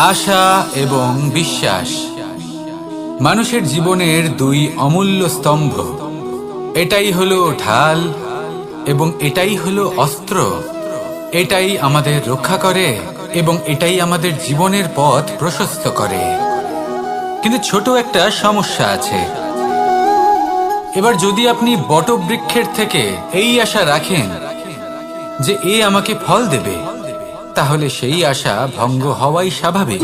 আশা এবং বিশ্বাস মানুষের জীবনের দুই অমূল্য স্তম্ভ। এটাই হলো ঢাল এবং এটাই হলো অস্ত্র। এটাই আমাদের রক্ষা করে এবং এটাই আমাদের জীবনের পথ প্রশস্ত করে। কিন্তু ছোট একটা সমস্যা আছে। এবার যদি আপনি বটবৃক্ষের থেকে এই আশা রাখেন যে এ আমাকে ফল দেবে, তাহলে সেই আশা ভঙ্গ হওয়াই স্বাভাবিক।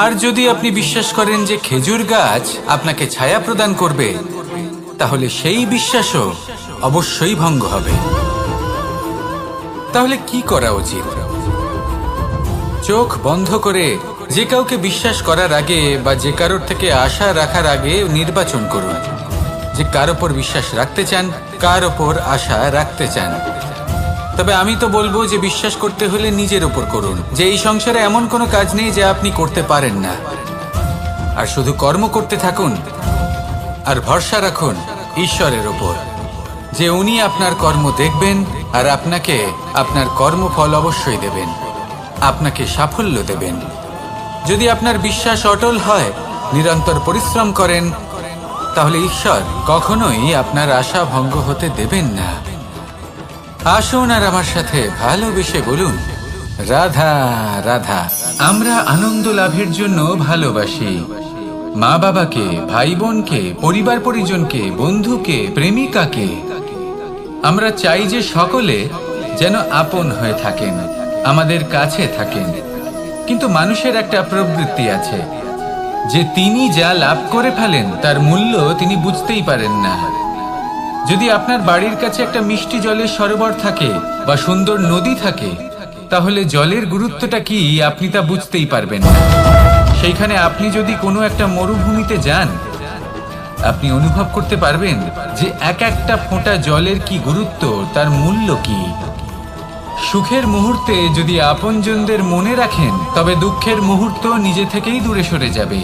আর যদি আপনি বিশ্বাস করেন যে খেজুর গাছ আপনাকে ছায়া প্রদান করবে, তাহলে সেই বিশ্বাসও অবশ্যই ভঙ্গ হবে। তাহলে কি করা উচিত? চোখ বন্ধ করে যে কাউকে বিশ্বাস করার আগে বা যে কারোর থেকে আশা রাখার আগে নির্বাচন করুন যে কার ওপর বিশ্বাস রাখতে চান, কার ওপর আশা রাখতে চান। তবে আমি তো বলবো যে বিশ্বাস করতে হলে নিজের ওপর করুন, যে এই সংসারে এমন কোনো কাজ নেই যা আপনি করতে পারেন না। আর শুধু কর্ম করতে থাকুন আর ভরসা রাখুন ঈশ্বরের ওপর, যে উনি আপনার কর্ম দেখবেন আর আপনাকে আপনার কর্মফল অবশ্যই দেবেন, আপনাকে সাফল্য দেবেন। যদি আপনার বিশ্বাস অটল হয়, নিরন্তর পরিশ্রম করেন, তাহলে ঈশ্বর কখনোই আপনার আশা ভঙ্গ হতে দেবেন না। আসুন আর আমার সাথে ভালোবেসে বলুন, রাধা রাধা। আমরা আনন্দ লাভের জন্য ভালোবাসি মা বাবাকে, ভাই বোনকে, পরিবার পরিজনকে, বন্ধুকে, প্রেমিকাকে। আমরা চাই যে সকলে যেন আপন হয়ে থাকেন, আমাদের কাছে থাকেন। কিন্তু মানুষের একটা প্রবৃত্তি আছে যে তিনি যা লাভ করে ফেলেন তার মূল্য তিনি বুঝতেই পারেন না। যদি আপনার বাড়ির কাছে একটা মিষ্টি জলের সরোবর থাকে বা সুন্দর নদী থাকে, তাহলে জলের গুরুত্বটা কি আপনি তা বুঝতেই পারবেন না। সেইখানে আপনি যদি কোনো একটা মরুভূমিতে যান, আপনি অনুভব করতে পারবেন যে এক একটা ফোঁটা জলের কি গুরুত্ব, তার মূল্য কি। সুখের মুহূর্তে যদি আপনজনদের মনে রাখেন, তবে দুঃখের মুহূর্ত নিজে থেকেই দূরে সরে যাবে।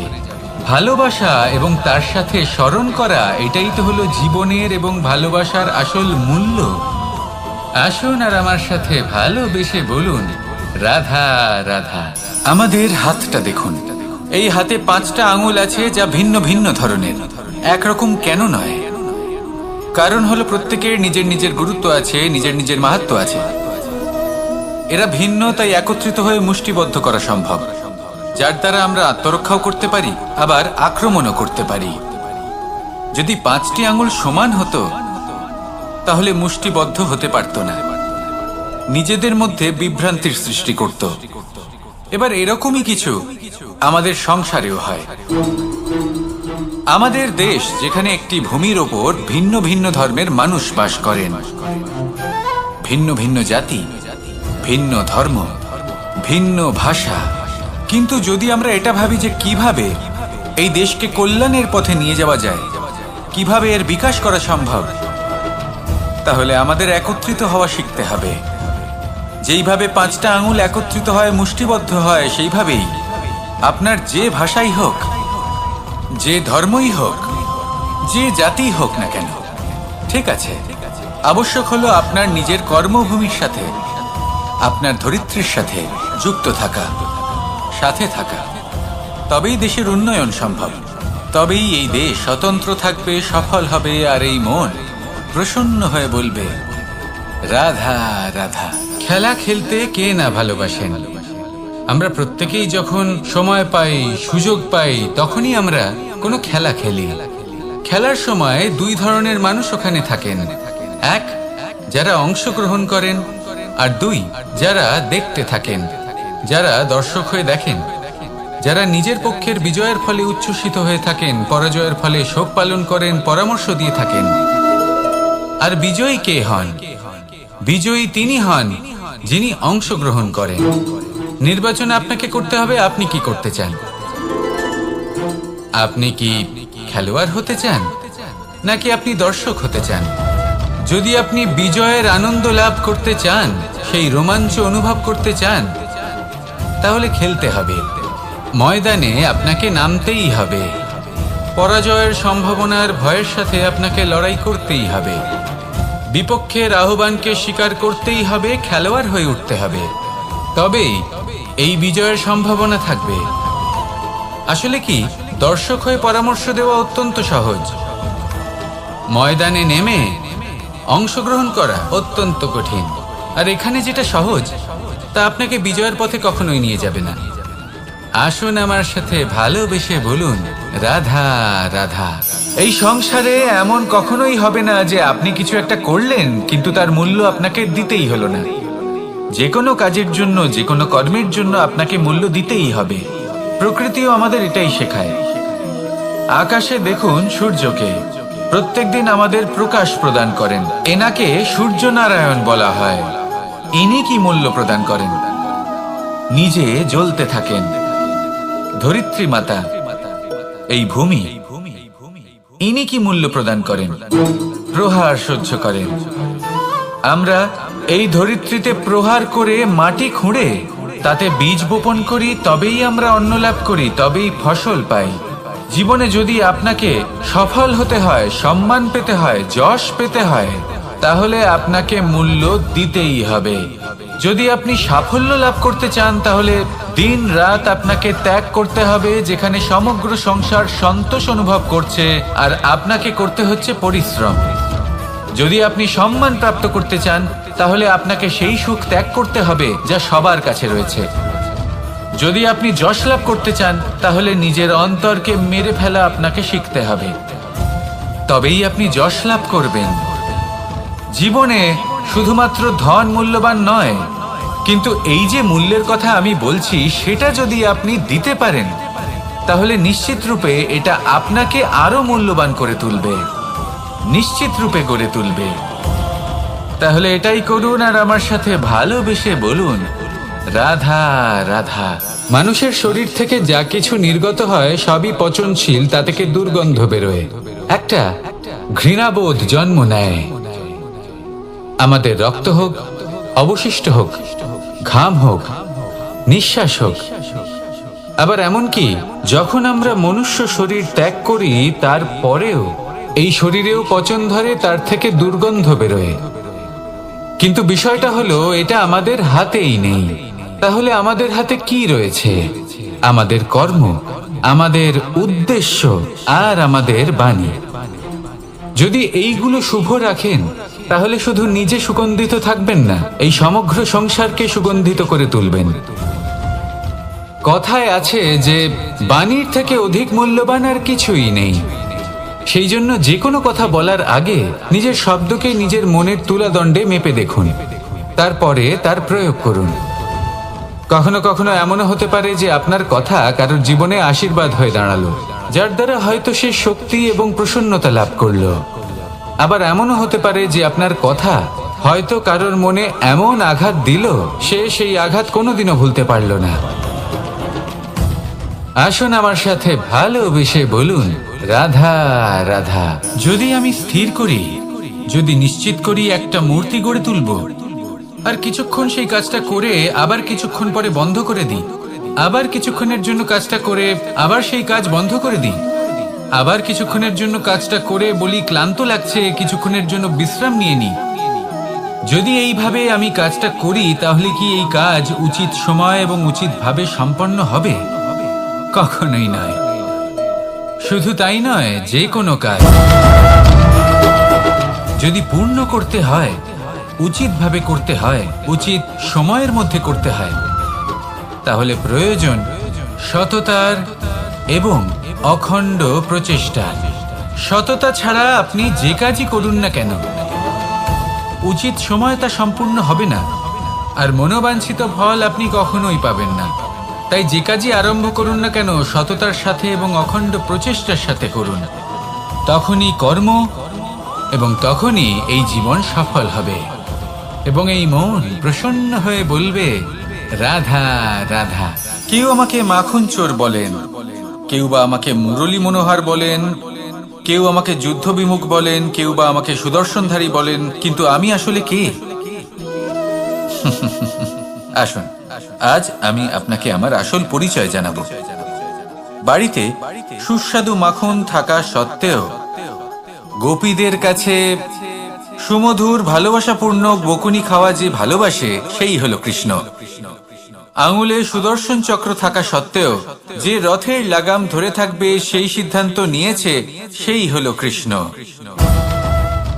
ভালোবাসা এবং তার সাথে স্মরণ করা, এটাই তো হলো জীবনের এবং ভালোবাসার আসল মূল্য। আসুন আর আমার সাথে ভালোবেসে বলুন, রাধা রাধা। আমাদের হাতটা দেখুন, এই হাতে 5টা আঙুল আছে যা ভিন্ন ভিন্ন ধরনের, একরকম কেন নয়? কারণ হলো প্রত্যেকের নিজের নিজের গুরুত্ব আছে, নিজের নিজের মাহাত্ম্য আছে। এরা ভিন্ন, তাই একত্রিত হয়ে মুষ্টিবদ্ধ করা সম্ভব, যার দ্বারা আমরা আত্মরক্ষাও করতে পারি, আবার আক্রমণও করতে পারি। যদি 5টি আঙুল সমান হতো, তাহলে মুষ্টিবদ্ধ হতে পারত না, নিজেদের মধ্যে বিভ্রান্তির সৃষ্টি করত। এবার এরকমই কিছু আমাদের সংসারেও হয়। আমাদের দেশ, যেখানে একটি ভূমির ওপর ভিন্ন ভিন্ন ধর্মের মানুষ বাস করেন, ভিন্ন ভিন্ন জাতি, ভিন্ন ধর্ম, ভিন্ন ভাষা। কিন্তু যদি আমরা এটা ভাবি যে কিভাবে এই দেশকে কল্যাণের পথে নিয়ে যাওয়া যায়, কিভাবে এর বিকাশ করা সম্ভব, তাহলে আমাদের একত্রিত হওয়া শিখতে হবে। যেইভাবে 5টা আঙুল একত্রিত হয়, মুষ্টিবদ্ধ হয়, সেইভাবেই আপনার যে ভাষাই হোক, যে ধর্মই হোক, যে জাতি হোক না কেন, ঠিক আছে, আবশ্যক হলো আপনার নিজের কর্মভূমির সাথে, আপনার ধরিত্রীর সাথে যুক্ত থাকা, সাথে থাকা। তবেই দেশের উন্নয়ন সম্ভব, তবেই এই দেশ স্বতন্ত্র থাকবে, সফল হবে, আর এই মন প্রসন্ন হয়ে বলবে, রাধা রাধা। খেলা খেলতে কে না ভালোবাসেন? আমরা প্রত্যেকেই যখন সময় পাই, সুযোগ পাই, তখনই আমরা কোনো খেলা খেলি। খেলার সময় 2 ধরনের মানুষ ওখানে থাকেন, 1 যারা অংশগ্রহণ করেন, আর 2 যারা দেখতে থাকেন, যারা দর্শক হয়ে দেখেন, যারা নিজের পক্ষের বিজয়ের ফলে উচ্ছ্বসিত হয়ে থাকেন, পরাজয়ের ফলে শোক পালন করেন, পরামর্শ দিয়ে থাকেন। আর বিজয়ী কে হন? বিজয়ী তিনি হন যিনি অংশগ্রহণ করেন। নির্বাচন আপনাকে করতে হবে, আপনি কি করতে চান? আপনি কি খেলোয়াড় হতে চান, নাকি আপনি দর্শক হতে চান? যদি আপনি বিজয়ের আনন্দ লাভ করতে চান, সেই রোমাঞ্চ অনুভব করতে চান, তাহলে খেলতে হবে, ময়দানে আপনাকে নামতেই হবে। পরাজয়ের সম্ভাবনার ভয়ের সাথে আপনাকে লড়াই করতেই হবে, বিপক্ষের আহ্বানকে স্বীকার করতেই হবে, খেলোয়াড় হয়ে উঠতে হবে। তবেই এই বিজয়ের সম্ভাবনা থাকবে। আসলে কি, দর্শক হয়ে পরামর্শ দেওয়া অত্যন্ত সহজ, ময়দানে নেমে অংশগ্রহণ করা অত্যন্ত কঠিন। আর এখানে যেটা সহজ তা আপনাকে বিজয়ের পথে কখনোই নিয়ে যাবে না। আসুন আমার সাথে ভালোবেসে বলুন, রাধা রাধা। এই সংসারে এমন কখনোই হবে না যে আপনি কিছু একটা করলেন কিন্তু তার মূল্য আপনাকে দিতেই হলো না। যে কোনো কাজের জন্য, যে কোনো কর্মের জন্য আপনাকে মূল্য দিতেই হবে। প্রকৃতিও আমাদের এটাই শেখায়। আকাশে দেখুন সূর্যকে, প্রত্যেকদিন আমাদের প্রকাশ প্রদান করেন। এনাকে সূর্য নারায়ণ বলা হয়। ইনি কি মূল্য প্রদান করেন? নিজে জ্বলতে থাকেন। ধরিত্রী মাতা, এই ভূমি, ইনি কি মূল্য প্রদান করেন? প্রহার সহ্য করেন। আমরা এই ধরিত্রীতে প্রহার করে মাটি খুঁড়ে তাতে বীজ বপন করি, তবেই আমরা অন্ন লাভ করি, তবেই ফসল পাই। জীবনে যদি আপনাকে সফল হতে হয়, সম্মান পেতে হয়, যশ পেতে হয়, তাহলে আপনাকে মূল্য দিতেই হবে। যদি আপনি সাফল্য লাভ করতে চান তাহলে দিন রাত আপনাকে ত্যাগ করতে হবে, যেখানে সমগ্র সংসার সন্তোষ অনুভব করছে আর আপনাকে করতে হচ্ছে পরিশ্রম। যদি আপনি সম্মান প্রাপ্ত করতে চান তাহলে আপনাকে সেই সুখ ত্যাগ করতে হবে যা সবার কাছে রয়েছে। যদি আপনি যশ লাভ করতে চান তাহলে নিজের অন্তরকে মেরে ফেলা আপনাকে শিখতে হবে, তবেই আপনি যশ লাভ করবেন। জীবনে শুধুমাত্র ধন মূল্যবান নয়, কিন্তু এই যে মূল্যের কথা আমি বলছি সেটা যদি আপনি দিতে পারেন তাহলে নিশ্চিত রূপে এটা আপনাকে আরো মূল্যবান করে তুলবে, নিশ্চিত রূপে গড়ে তুলবে। তাহলে এটাই করুন আর আমার সাথে ভালোবেসে বলুন, রাধা রাধা। মানুষের শরীর থেকে যা কিছু নির্গত হয় সবই পচনশীল, তা থেকে দুর্গন্ধ বেরোয়, একটা ঘৃণাবোধ জন্ম নেয়। আমাদের রক্ত হোক, অবশিষ্ট হোক, ঘাম হোক, নিঃশ্বাস হোক, আবার এমনকি যখন আমরা মনুষ্য শরীর ত্যাগ করি তারপরেও এই শরীরেও পচন ধরে, তার থেকে দুর্গন্ধ বেরোয়। কিন্তু বিষয়টা হলো এটা আমাদের হাতেই নেই। তাহলে আমাদের হাতে কি রয়েছে? আমাদের কর্ম, আমাদের উদ্দেশ্য আর আমাদের বাণী। যদি এইগুলো শুভ রাখেন তাহলে শুধু নিজে সুগন্ধিত থাকবেন না, এই সমগ্র সংসারকে সুগন্ধিত করে তুলবেন। কথায় আছে যে বাণীর থেকে অধিক মূল্যবান আর কিছুই নেই। সেই জন্য যে কোনো কথা বলার আগে নিজের শব্দকে নিজের মনের তুলাদণ্ডে মেপে দেখুন, তারপরে তার প্রয়োগ করুন। কখনো কখনো এমনও হতে পারে যে আপনার কথা কারোর জীবনে আশীর্বাদ হয়ে দাঁড়ালো, যার দ্বারা হয়তো সে শক্তি এবং প্রসন্নতা লাভ করলো। আবার এমনও হতে পারে যে আপনার কথা হয়তো কারোর মনে এমন আঘাত দিল, সে সেই আঘাত কোনোদিনও ভুলতে পারল না। আসুন আমার সাথে ভালোবেসে বলুন, রাধা রাধা। যদি আমি স্থির করি, যদি নিশ্চিত করি একটা মূর্তি গড়ে তুলব, আর কিছুক্ষণ সেই কাজটা করে আবার কিছুক্ষণ পরে বন্ধ করে দিই, আবার কিছুক্ষণের জন্য কাজটা করে আবার সেই কাজ বন্ধ করে দিই, আবার কিছুক্ষণের জন্য কাজটা করে বলি ক্লান্ত লাগছে, কিছুক্ষণের জন্য বিশ্রাম নিয়ে নিই, যদি এইভাবে আমি কাজটা করি তাহলে কি এই কাজ উচিত সময় এবং উচিতভাবে সম্পন্ন হবে? কখনোই নয়। শুধু তাই নয়, যে কোনো কাজ যদি পূর্ণ করতে হয়, উচিতভাবে করতে হয়, উচিত সময়ের মধ্যে করতে হয়, তাহলে প্রয়োজন সততার এবং অখণ্ড প্রচেষ্টার। সততা ছাড়া আপনি যে কাজই করুন না কেন, উচিত সময় তা সম্পূর্ণ হবে না, আর মনোবাঞ্ছিত ফল আপনি কখনোই পাবেন না। তাই যে কাজই আরম্ভ করুন না কেন সততার সাথে এবং অখণ্ড প্রচেষ্টার সাথে করুন, তখনই কর্ম এবং তখনই এই জীবন সফল হবে এবং এই মন প্রসন্ন হয়ে বলবে, রাধা রাধা। কেউ আমাকে মাখন চোর বলেন, কেউ বা আমাকে মুরলী মনোহর বলেন, কেউ আমাকে যুদ্ধ বিমুখ বলেন, কেউ বা আমাকে সুদর্শনধারী বলেন, কিন্তু আমি আসলে কে? আসুন আজ আমি আপনাকে আমার আসল পরিচয় জানাবো। বাড়িতে সুস্বাদু মাখন থাকা সত্ত্বেও গোপীদের কাছে সুমধুর ভালোবাসাপূর্ণ বকুনি খাওয়া যে ভালোবাসে, সেই হলো কৃষ্ণ। আঙুলে সুদর্শন চক্র থাকা সত্ত্বেও যে রথের লাগাম ধরে থাকবে সেই সিদ্ধান্ত নিয়েছে, সেই হলো কৃষ্ণ।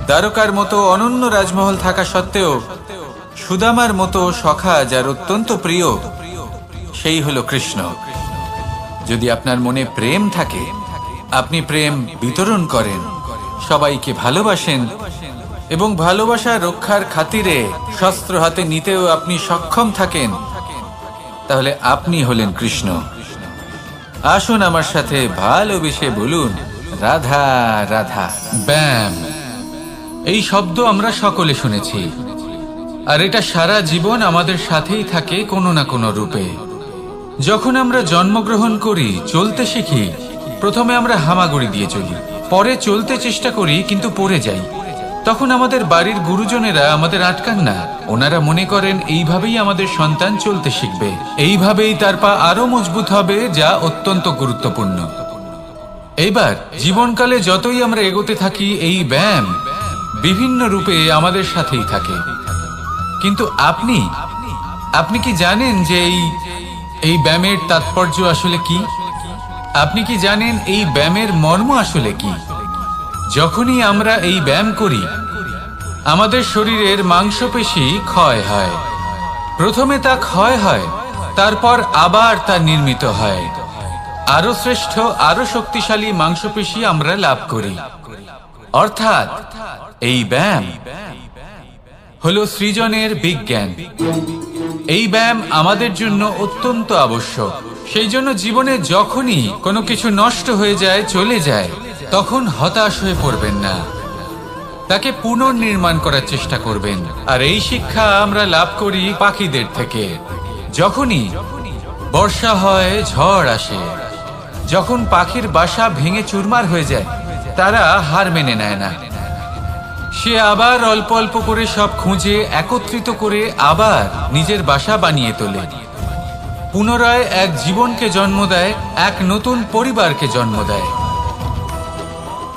দ্বারকার মতো অনন্য রাজমহল থাকা সত্ত্বেও সুদামার মতো সখা যার অত্যন্ত প্রিয়, সেই হলো কৃষ্ণ। যদি আপনার মনে প্রেম থাকে, আপনি প্রেম বিতরণ করেন, সবাইকে ভালোবাসেন এবং ভালোবাসা রক্ষার খাতিরে শস্ত্র হাতে নিতেও আপনি সক্ষম থাকেন, তাহলে আপনি হলেন কৃষ্ণ। আসুন আমার সাথে ভালোবেসে বলুন, রাধা রাধা। ব্যায়াম, এই শব্দ আমরা সকলে শুনেছি, আর এটা সারা জীবন আমাদের সাথেই থাকে কোনো না কোনো রূপে। যখন আমরা জন্মগ্রহণ করি, চলতে শিখি, প্রথমে আমরা হামাগুড়ি দিয়ে চলি, পরে চলতে চেষ্টা করি কিন্তু পড়ে যাই। তখন আমাদের বাড়ির গুরুজনেরা আমাদের আটকান না, ওনারা মনে করেন এইভাবেই আমাদের সন্তান চলতে শিখবে, এইভাবেই তার পা আরো মজবুত হবে, যা অত্যন্ত গুরুত্বপূর্ণ। এইবার জীবনকালে যতই আমরা এগোতে থাকি, এই ব্যায়াম বিভিন্ন রূপে আমাদের সাথেই থাকে। কিন্তু আপনি কি জানেন যে এই ব্যায়ামের তাৎপর্য আসলে কি? আপনি কি জানেন এই ব্যায়ামের মর্ম আসলে কি? যখনই আমরা এই ব্যায়াম করি, আমাদের শরীরের মাংসপেশি ক্ষয় হয়। প্রথমে তা ক্ষয় হয়, তারপর আবার তা নির্মিত হয়। আরো শ্রেষ্ঠ, আরো শক্তিশালী মাংসপেশি আমরা লাভ করি। অর্থাৎ এই ব্যায়াম হলো সৃজনের বিজ্ঞান। এই ব্যায়াম আমাদের জন্য অত্যন্ত আবশ্যক। সেই জন্য জীবনে যখনই কোনো কিছু নষ্ট হয়ে যায়, চলে যায়, তখন হতাশ হয়ে পড়বেন না, তাকে পুনর্নির্মাণ করার চেষ্টা করবেন। আর এই শিক্ষা আমরা লাভ করি পাখিদের থেকে। যখনই বর্ষা হয়, ঝড় আসে, যখন পাখির বাসা ভেঙে চুরমার হয়ে যায়, তারা হার মেনে নেয় না। সে আবার অল্প অল্প করে সব খুঁজে একত্রিত করে আবার নিজের বাসা বানিয়ে তোলে, পুনরায় এক জীবনকে জন্ম দেয়, এক নতুন পরিবারকে জন্ম দেয়।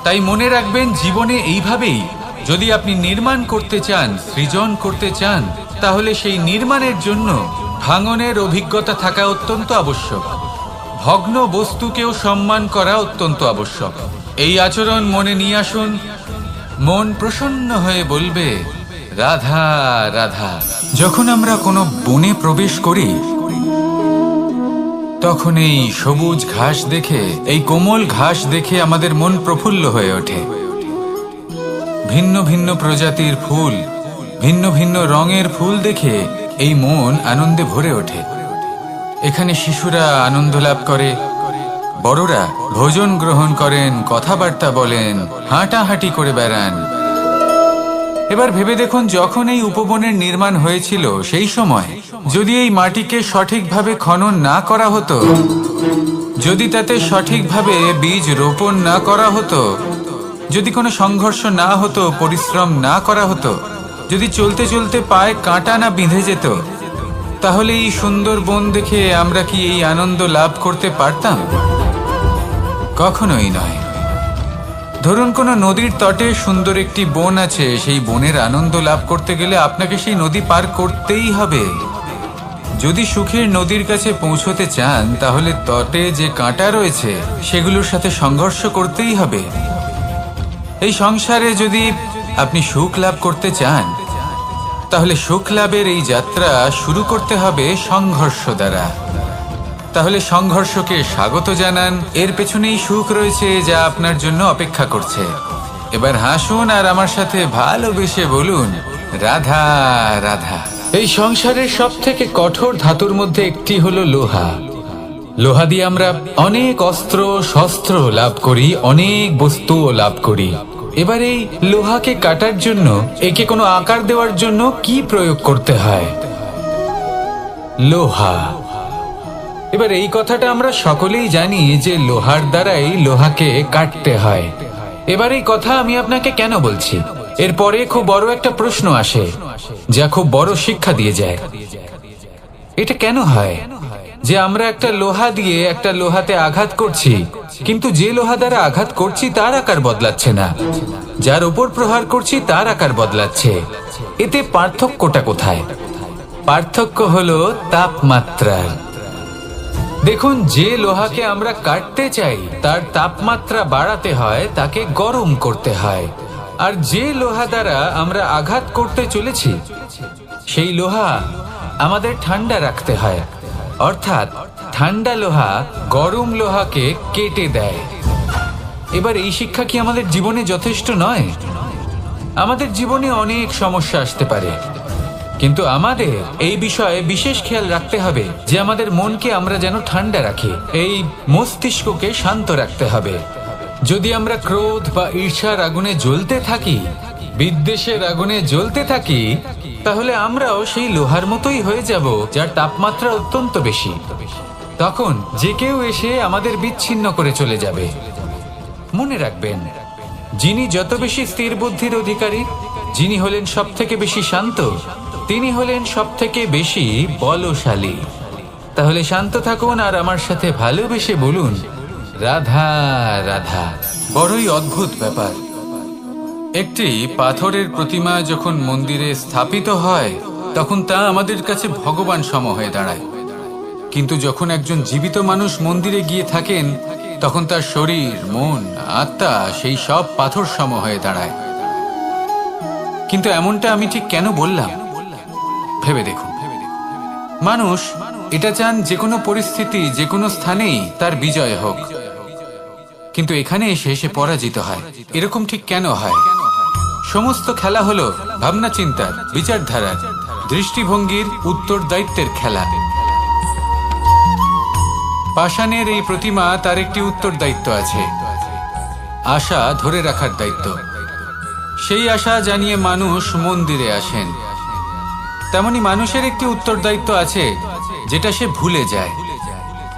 তাই মনে রাখবেন, জীবনে এইভাবেই যদি আপনি নির্মাণ করতে চান, সৃজন করতে চান, তাহলে সেই নির্মাণের জন্য ভাঙনের অভিজ্ঞতা থাকা অত্যন্ত আবশ্যক। ভগ্ন বস্তুকেও সম্মান করা অত্যন্ত আবশ্যক। এই আচরণ মনে নিয়ে আসুন, মন প্রসন্ন হয়ে বলবে, রাধা রাধা। যখন আমরা কোনো বনে প্রবেশ করি, তখন এই সবুজ ঘাস দেখে, এই কোমল ঘাস দেখে আমাদের মন প্রফুল্ল হয়ে ওঠে। ভিন্ন ভিন্ন প্রজাতির ফুল, ভিন্ন ভিন্ন রঙের ফুল দেখে এই মন আনন্দে ভরে ওঠে। এখানে শিশুরা আনন্দ লাভ করে, বড়রা ভোজন গ্রহণ করেন, কথাবার্তা বলেন, হাঁটাহাঁটি করে বেড়ান। এবার ভেবে দেখুন, যখন এই উপবনের নির্মাণ হয়েছিল, সেই সময় যদি এই মাটিকে সঠিকভাবে খনন না করা হতো, যদি তাতে সঠিকভাবে বীজ রোপণ না করা হতো, যদি কোনো সংঘর্ষ না হতো, পরিশ্রম না করা হতো, যদি চলতে চলতে পায়ে কাঁটা না বিঁধে যেত, তাহলে এই সুন্দর বন দেখে আমরা কি এই আনন্দ লাভ করতে পারতাম? কখনোই নয়। ধরুন কোনো নদীর তটে সুন্দর একটি বন আছে, সেই বনের আনন্দ লাভ করতে গেলে আপনাকে সেই নদী পার করতেই হবে। যদি সুখের নদীর কাছে পৌঁছতে চান, তাহলে তটে যে কাঁটা রয়েছে সেগুলোর সাথে সংঘর্ষ করতেই হবে। এই সংসারে যদি আপনি সুখ লাভ করতে চান, তাহলে সুখ লাভের এই যাত্রা শুরু করতে হবে সংঘর্ষ দ্বারা। তাহলে সংঘর্ষকে স্বাগত জানান, এর পেছনেই সুখ রয়েছে যা আপনার জন্য অপেক্ষা করছে। এবার হাসুন আর আমার সাথে ভালোবেসে বলুন, রাধা রাধা। এই সংসারের সব থেকে কঠোর ধাতুর মধ্যে একটি হলো লোহা। লোহা দিয়ে আমরা অনেক অস্ত্র শস্ত্র লাভ করি, অনেক বস্তুও লাভ করি। এবার এই লোহাকে কাটার জন্য, একে কোনো আকার দেওয়ার জন্য কি প্রয়োগ করতে হয়? লোহা। এবার এই কথাটা আমরা সকলেই জানি যে লোহার দ্বারাই লোহাকে কাটতে হয়। এবার এই কথা আমি আপনাকে কেন বলছি? এরপরে খুব বড় একটা প্রশ্ন আসে, যা খুব বড় শিক্ষা দিয়ে যায়। এটা কেন হয় যে আমরা একটা লোহা দিয়ে একটা লোহাতে আঘাত করছি, কিন্তু যে লোহা দ্বারা আঘাত করছি তার আকার বদলাচ্ছে না, যার উপর প্রহার করছি তার আকার বদলাচ্ছে? এতে পার্থক্যটা কোথায়? পার্থক্য হলো তাপমাত্রার। দেখুন, যে লোহাকে আমরা কাটতে চাই তার তাপমাত্রা বাড়াতে হয়, তাকে গরম করতে হয়। আর যে লোহা দ্বারা আমরা আঘাত করতে চলেছি সেই লোহা আমাদের ঠান্ডা রাখতে হয়। অর্থাৎ ঠান্ডা লোহা গরম লোহাকে কেটে দেয়। এবার এই শিক্ষা কি আমাদের জীবনে যথেষ্ট নয়? আমাদের জীবনে অনেক সমস্যা আসতে পারে, কিন্তু আমাদের এই বিষয়ে বিশেষ খেয়াল রাখতে হবে যে আমাদের মনকে আমরা যেন ঠান্ডা রাখি, এই মস্তিষ্ককে শান্ত রাখতে হবে। যদি আমরা ক্রোধ বা ঈর্ষার আগুনে জ্বলতে থাকি, বিদ্বেষের আগুনে জ্বলতে থাকি, তাহলে আমরাও সেই লোহার মতোই হয়ে যাব যার তাপমাত্রা অত্যন্ত বেশি। তখন যে কেউ এসে আমাদের বিচ্ছিন্ন করে চলে যাবে। মনে রাখবেন, যিনি যত বেশি স্থির বুদ্ধির অধিকারী, যিনি হলেন সব থেকে বেশি শান্ত, তিনি হলেন সব থেকে বেশি বলশালী। তাহলে শান্ত থাকুন আর আমার সাথে ভালোবেসে বলুন, রাধা রাধা। বড়ই অদ্ভুত ব্যাপার। একটি পাথরের প্রতিমা যখন মন্দিরে স্থাপিত হয় তখন তা আমাদের কাছে ভগবান সম হয়ে দাঁড়ায়। কিন্তু যখন একজন জীবিত মানুষ মন্দিরে গিয়ে থাকেন তখন তার শরীর, মন, আত্মা সেই সব পাথর সম হয়ে দাঁড়ায়। কিন্তু এমনটা আমি ঠিক কেন বললাম ভেবে দেখুন। মানুষ এটা চান যে কোনো পরিস্থিতি, যে কোনো স্থানেই তার বিজয় হোক, কিন্তু এখানে এসে সে পরাজিত হয়। এরকম ঠিক কেন হয়? সমস্ত খেলা হলো ভাবনা চিন্তার, বিচারধারার, দৃষ্টিভঙ্গির, উত্তরদায়িত্বের খেলা। পাষাণের এই প্রতিমা, তার একটি উত্তরদায়িত্ব আছে, আশা ধরে রাখার দায়িত্ব। সেই আশা জানিয়ে মানুষ মন্দিরে আসেন। তেমনি মানুষের একটি উত্তরদায়িত্ব আছে যেটা সে ভুলে যায়।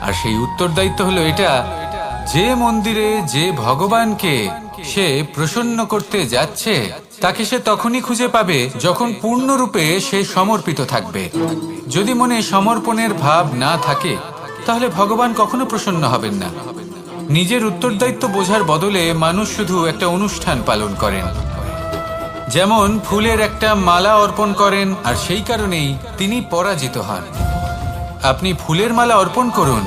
আর সেই উত্তরদায়িত্ব হলো এটা, যে মন্দিরে যে ভগবানকে সে প্রসন্ন করতে যাচ্ছে তাকে সে তখনই খুঁজে পাবে যখন পূর্ণরূপে সে সমর্পিত থাকবে। যদি মনে সমর্পণের ভাব না থাকে তাহলে ভগবান কখনো প্রসন্ন হবেন না। নিজের উত্তরদায়িত্ব বোঝার বদলে মানুষ শুধু একটা অনুষ্ঠান পালন করেন। যেমন ফুলের একটা মালা অর্পণ করেন আর সেই কারণেই তিনি পরাজিত হন। আপনি ফুলের মালা অর্পণ করুন,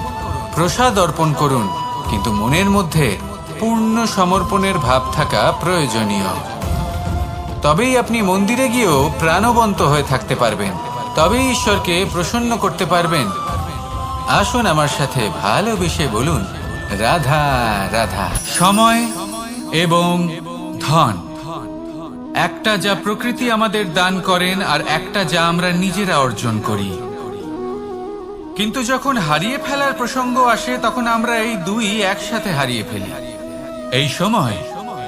প্রসাদ অর্পণ করুন, কিন্তু মনের মধ্যে পূর্ণ সমর্পণের ভাব থাকা প্রয়োজনীয়। তবেই আপনি মন্দিরে গিয়েও প্রাণবন্ত হয়ে থাকতে পারবেন, তবেই ঈশ্বরকে প্রসন্ন করতে পারবেন। আসুন আমার সাথে ভালোবেসে বলুন, রাধা রাধা। সময় এবং ধন, একটা যা প্রকৃতি আমাদের দান করেন আর একটা যা আমরা নিজেরা অর্জন করি। কিন্তু যখন হারিয়ে ফেলার প্রসঙ্গ আসে তখন আমরা এই দুই একসাথে হারিয়ে ফেলি।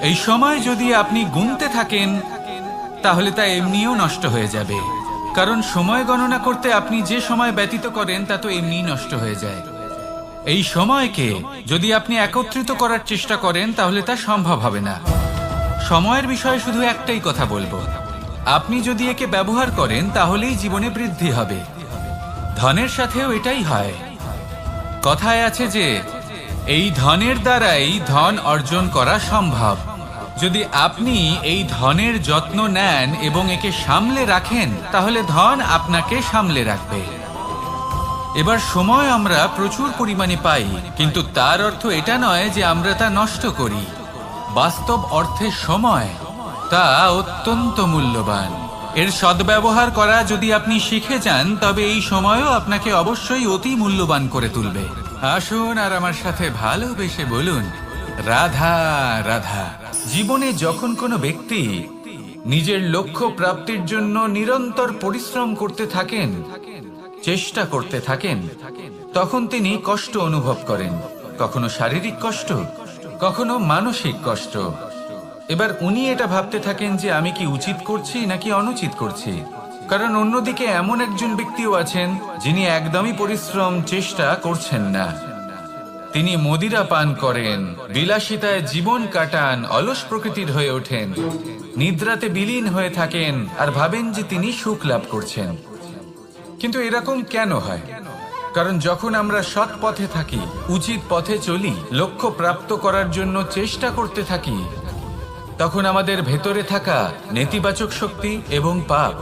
এই সময় যদি আপনি গুনতে থাকেন তাহলে তা এমনিও নষ্ট হয়ে যাবে, কারণ সময় গণনা করতে আপনি যে সময় ব্যতীত করেন তা তো এমনিই নষ্ট হয়ে যায়। এই সময়কে যদি আপনি একত্রিত করার চেষ্টা করেন তাহলে তা সম্ভব হবে না। সময়ের বিষয়ে শুধু একটাই কথা বলবো, আপনি যদি একে ব্যবহার করেন তাহলেই জীবনে বৃদ্ধি হবে। ধনের সাথেও এটাই হয়। কথায় আছে যে এই ধনের দ্বারাই ধন অর্জন করা সম্ভব। যদি আপনি এই ধনের যত্ন নেন এবং একে সামলে রাখেন তাহলে ধন আপনাকে সামলে রাখবে। এবার সময় আমরা প্রচুর পরিমাণে পাই, কিন্তু তার অর্থ এটা নয় যে আমরা তা নষ্ট করি। বাস্তব অর্থে সময় তা অত্যন্ত মূল্যবান। এর সদ্ব্যবহার করা যদি আপনি শিখে যান তবে এই সময়ও আপনাকে অবশ্যই অতি মূল্যবান করে তুলবে। আসুন আর আমার সাথে ভালোবেসে বলুন, রাধা রাধা। জীবনে যখন কোনো ব্যক্তি নিজের লক্ষ্য প্রাপ্তির জন্য নিরন্তর পরিশ্রম করতে থাকেন, চেষ্টা করতে থাকেন, তখন তিনি কষ্ট অনুভব করেন, কখনো শারীরিক কষ্ট, কখনো মানসিক কষ্ট। এবার উনি এটা ভাবতে থাকেন যে আমি কি উচিত করছি নাকি অনুচিত করছি। কারণ অন্যদিকে এমন একজন ব্যক্তিও আছেন যিনি একদমই পরিশ্রম চেষ্টা করছেন না। তিনি মদিরা পান করেন, বিলাসিতায় জীবন কাটান, অলস প্রকৃতির হয়ে ওঠেন, নিদ্রাতে বিলীন হয়ে থাকেন আর ভাবেন যে তিনি সুখ লাভ করছেন। কিন্তু এরকম কেন হয়? কারণ যখন আমরা সৎ পথে থাকি, উচিত পথে চলি, লক্ষ্য প্রাপ্ত করার জন্য চেষ্টা করতে থাকি, তখন আমাদের ভেতরে থাকা নেতিবাচক শক্তি এবং পাপ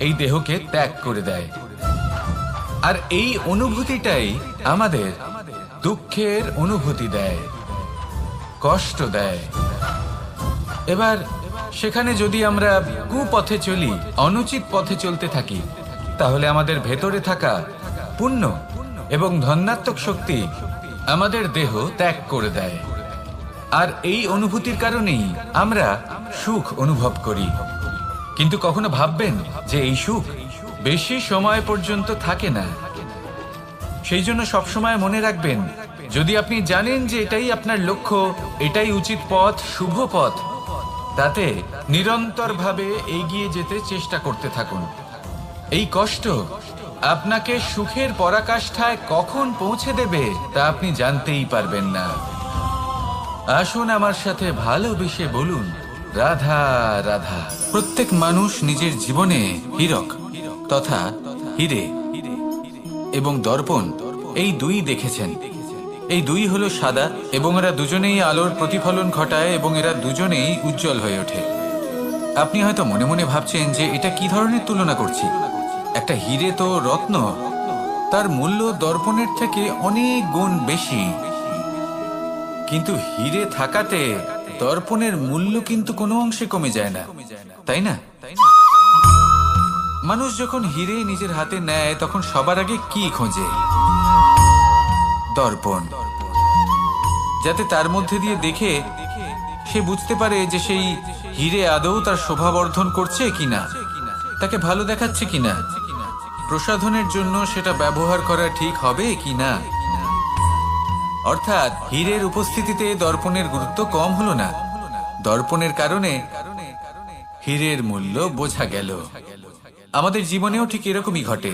এই দেহকে ত্যাগ করে দেয়। আর এই অনুভূতিটাই আমাদের দুঃখের অনুভূতি দেয়, কষ্ট দেয়। এবার সেখানে যদি আমরা কুপথে চলি, অনুচিত পথে চলতে থাকি, তাহলে আমাদের ভেতরে থাকা পুণ্য এবং ধনাত্মক শক্তি আমাদের দেহ ত্যাগ করে দেয়। আর এই অনুভূতির কারণেই আমরা সুখ অনুভব করি। কিন্তু কখনো ভাববেন যে এই সুখ বেশি সময় পর্যন্ত থাকে না। সেই জন্য সবসময় মনে রাখবেন, যদি আপনি জানেন যে এটাই আপনার লক্ষ্য, এটাই উচিত পথ, শুভ পথ, তাতে নিরন্তরভাবে এগিয়ে যেতে চেষ্টা করতে থাকুন। এই কষ্ট আপনাকে সুখের পরাকাষ্ঠায় কখন পৌঁছে দেবে তা আপনি জানতেই পারবেন না। আসুন আমার সাথে ভালোবেসে বলুন, রাধা রাধা। প্রত্যেক মানুষ নিজের জীবনে হীরক তথা হিরে এবং দর্পণ এই দুই দেখেছেন। এই দুই হলো সাদা এবং এরা দুজনেই আলোর প্রতিফলন ঘটায় এবং এরা দুজনেই উজ্জ্বল হয়ে ওঠে। আপনি হয়তো মনে মনে ভাবছেন যে এটা কি ধরনের তুলনা করছি। একটা হিরে তো রত্ন, তার মূল্য দর্পণের থেকে অনেক গুণ বেশি। কিন্তু হিরে থাকাতে দর্পণের মূল্য কিন্তু কোনো অংশে কমে যায় না, তাই না? মানুষ যখন হিরে নিজের হাতে নেয় তখন সবার আগে কি খোঁজে? দর্পণ, যাতে তার মধ্যে দিয়ে দেখে সে বুঝতে পারে যে সেই হিরে আদৌ তার শোভাবর্ধন করছে কিনা, তাকে ভালো দেখাচ্ছে কিনা, প্রসাধনের জন্য সেটা ব্যবহার করা ঠিক হবে কিনা। অর্থাৎ হীরের উপস্থিতিতে দর্পণের গুরুত্ব কম হলো না। দর্পণের কারণে হীরের মূল্য বোঝা গেল। আমাদের জীবনেও ঠিক এরকমই ঘটে।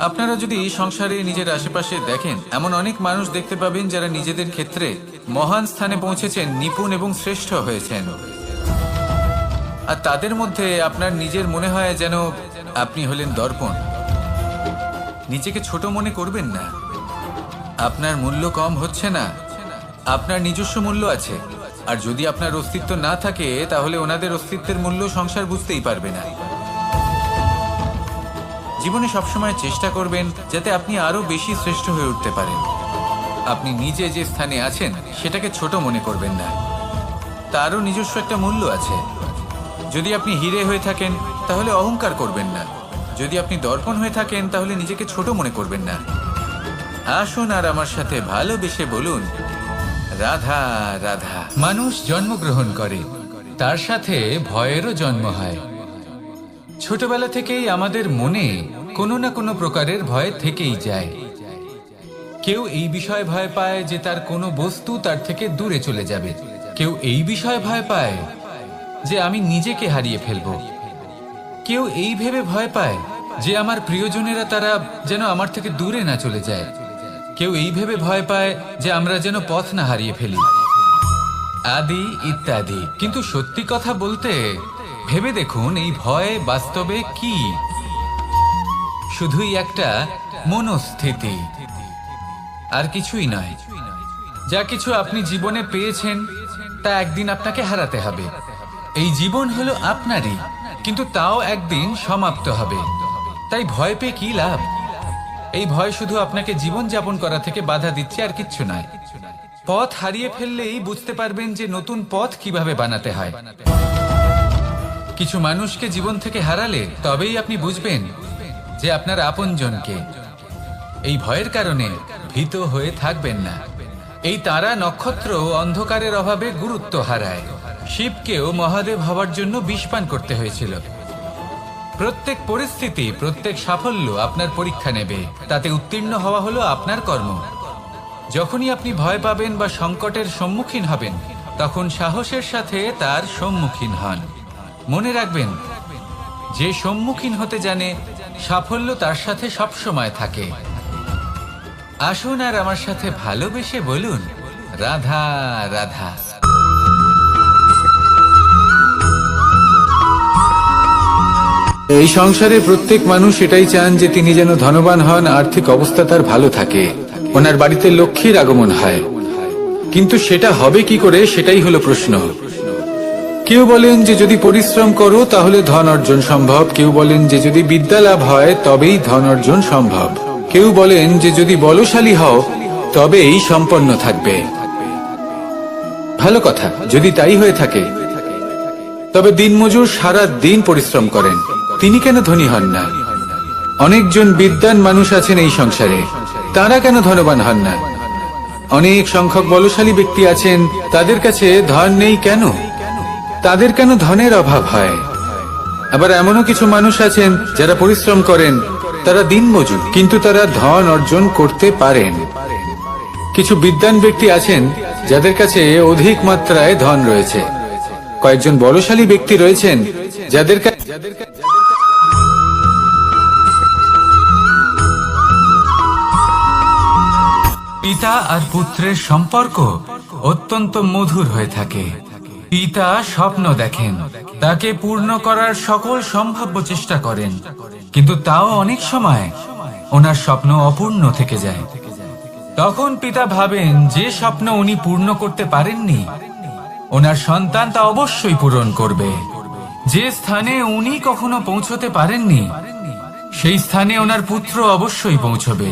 আপনারা যদি সংসারে নিজের আশেপাশে দেখেন, এমন অনেক মানুষ দেখতে পাবেন যারা নিজেদের ক্ষেত্রে মহান স্থানে পৌঁছেছেন, নিপুণ এবং শ্রেষ্ঠ হয়েছেন। আর তাদের মধ্যে আপনার নিজের মনে হয় যেন আপনি হলেন দর্পণ। নিজেকে ছোট মনে করবেন না। আপনার মূল্য কম হচ্ছে না, আপনার নিজস্ব মূল্য আছে। আর যদি আপনার অস্তিত্ব না থাকে তাহলে ওনাদের অস্তিত্বের মূল্য সংসার বুঝতেই পারবে না। জীবনে সবসময় চেষ্টা করবেন যাতে আপনি আরো বেশি শ্রেষ্ঠ হয়ে উঠতে পারেন। আপনি নিজে যে স্থানে আছেন সেটাকে ছোট মনে করবেন না, তারও নিজস্ব একটা মূল্য আছে। যদি আপনি হিরে হয়ে থাকেন তাহলে অহংকার করবেন না। যদি আপনি দর্পণ হয়ে থাকেন তাহলে নিজেকে ছোট মনে করবেন না। আসুন আর আমার সাথে ভালোবেসে বলুন, রাধা রাধা। মানুষ জন্মগ্রহণ করে, তার সাথে ভয়েরও জন্ম হয়। ছোটবেলা থেকেই আমাদের মনে কোনো না কোনো প্রকারের ভয় থেকেই যায়। কেউ এই বিষয়ে ভয় পায় যে তার কোনো বস্তু তার থেকে দূরে চলে যাবে। কেউ এই বিষয়ে ভয় পায় যে আমি নিজেকে হারিয়ে ফেলব। কেউ এই ভেবে ভয় পায় যে আমার প্রিয়জনেরা তারা যেন আমার থেকে দূরে না চলে যায়। কেউ এই ভেবে ভয় পায় যে আমরা যেন পথ না হারিয়ে ফেলি, আদি ইত্যাদি। কিন্তু সত্যি কথা বলতে ভেবে দেখুন, এই ভয় বাস্তবে কি? শুধুই একটা মনস্থিতি, আর কিছুই নয়। যা কিছু আপনি জীবনে পেয়েছেন তা একদিন আপনাকে হারাতে হবে। এই জীবন হলো আপনারই, কিন্তু তাও একদিন সমাপ্ত হবে। তাই ভয় পেয়ে কি লাভ? এই ভয় শুধু আপনাকে জীবন যাপন করা থেকে বাধা দিচ্ছে, আর কিচ্ছু নয়। পথ হারিয়ে ফেললেই বুঝতে পারবেন যে নতুন পথ কিভাবে বানাতে হয়। কিছু মানুষকে জীবন থেকে হারালে তবেই আপনি বুঝবেন যে আপনার আপনজনকে। এই ভয়ের কারণে ভীত হয়ে থাকবেন না। এই তারা নক্ষত্র অন্ধকারের অভাবে গুরুত্ব হারায়। শিবকেও মহাদেব হওয়ার জন্য বিষ পান করতে হয়েছিল। প্রত্যেক পরিস্থিতি, প্রত্যেক সাফল্য আপনার পরীক্ষা নেবে। তাতে উত্তীর্ণ হওয়া হলো আপনার কর্ম। যখনই আপনি ভয় পাবেন বা সংকটের সম্মুখীন হবেন, তখন সাহসের সাথে তার সম্মুখীন হন। মনে রাখবেন, যে সম্মুখীন হতে জানে সাফল্য তার সাথে সবসময় থাকে। আসুন আর আমার সাথে ভালোবেসে বলুন, রাধা রাধা। এই সংসারে প্রত্যেক মানুষ এটাই চান যে তিনি যেন ধনবান হন, আর্থিক অবস্থা তার ভালো থাকে, ওনার বাড়িতে লক্ষ্মীর আগমন হয়। কিন্তু সেটা হবে কি করে, সেটাই হলো প্রশ্ন। কেউ বলেন যে যদি পরিশ্রম করো তাহলে ধন অর্জন সম্ভব, কেউ বলেন যে যদি বিদ্যা লাভ হয় তবেই ধন অর্জন সম্ভব, কেউ বলেন যে যদি বলশালী হও তবেই সম্পন্ন থাকবে। ভালো কথা, যদি তাই হয়ে থাকে তবে দিনমজুর সারা দিন পরিশ্রম করেন, তিনি কেন ধনী হন না? অনেকজন বিদ্বান মানুষ আছেন এই সংসারে, তারা কেন ধনবান হন না? অনেক সংখ্যক বলশালী ব্যক্তি আছেন, তাদের কাছে ধন নেই কেন? তাদের কেন ধনের অভাব হয়? আবার এমনও কিছু মানুষ আছেন যারা পরিশ্রম করেন, তারা দিনমজুর, কিন্তু তারা ধন অর্জন করতে পারেন। কিছু বিদ্বান ব্যক্তি আছেন যাদের কাছে অধিক মাত্রায় ধন রয়েছে, কয়েকজন বলশালী ব্যক্তি রয়েছেন যাদের পিতা আর পুত্রের সম্পর্ক অত্যন্ত মধুর হয়ে থাকে। পিতা স্বপ্ন দেখেন, তাকে পূর্ণ করার সকল সম্ভাব্য চেষ্টা করেন, কিন্তু তাও অনেক সময় ওনার স্বপ্ন অপূর্ণ থেকে যায়। তখন পিতা ভাবেন যে স্বপ্ন উনি পূর্ণ করতে পারেননি, ওনার সন্তান তা অবশ্যই পূরণ করবে। যে স্থানে উনি কখনো পৌঁছতে পারেননি, সেই স্থানে ওনার পুত্র অবশ্যই পৌঁছবে।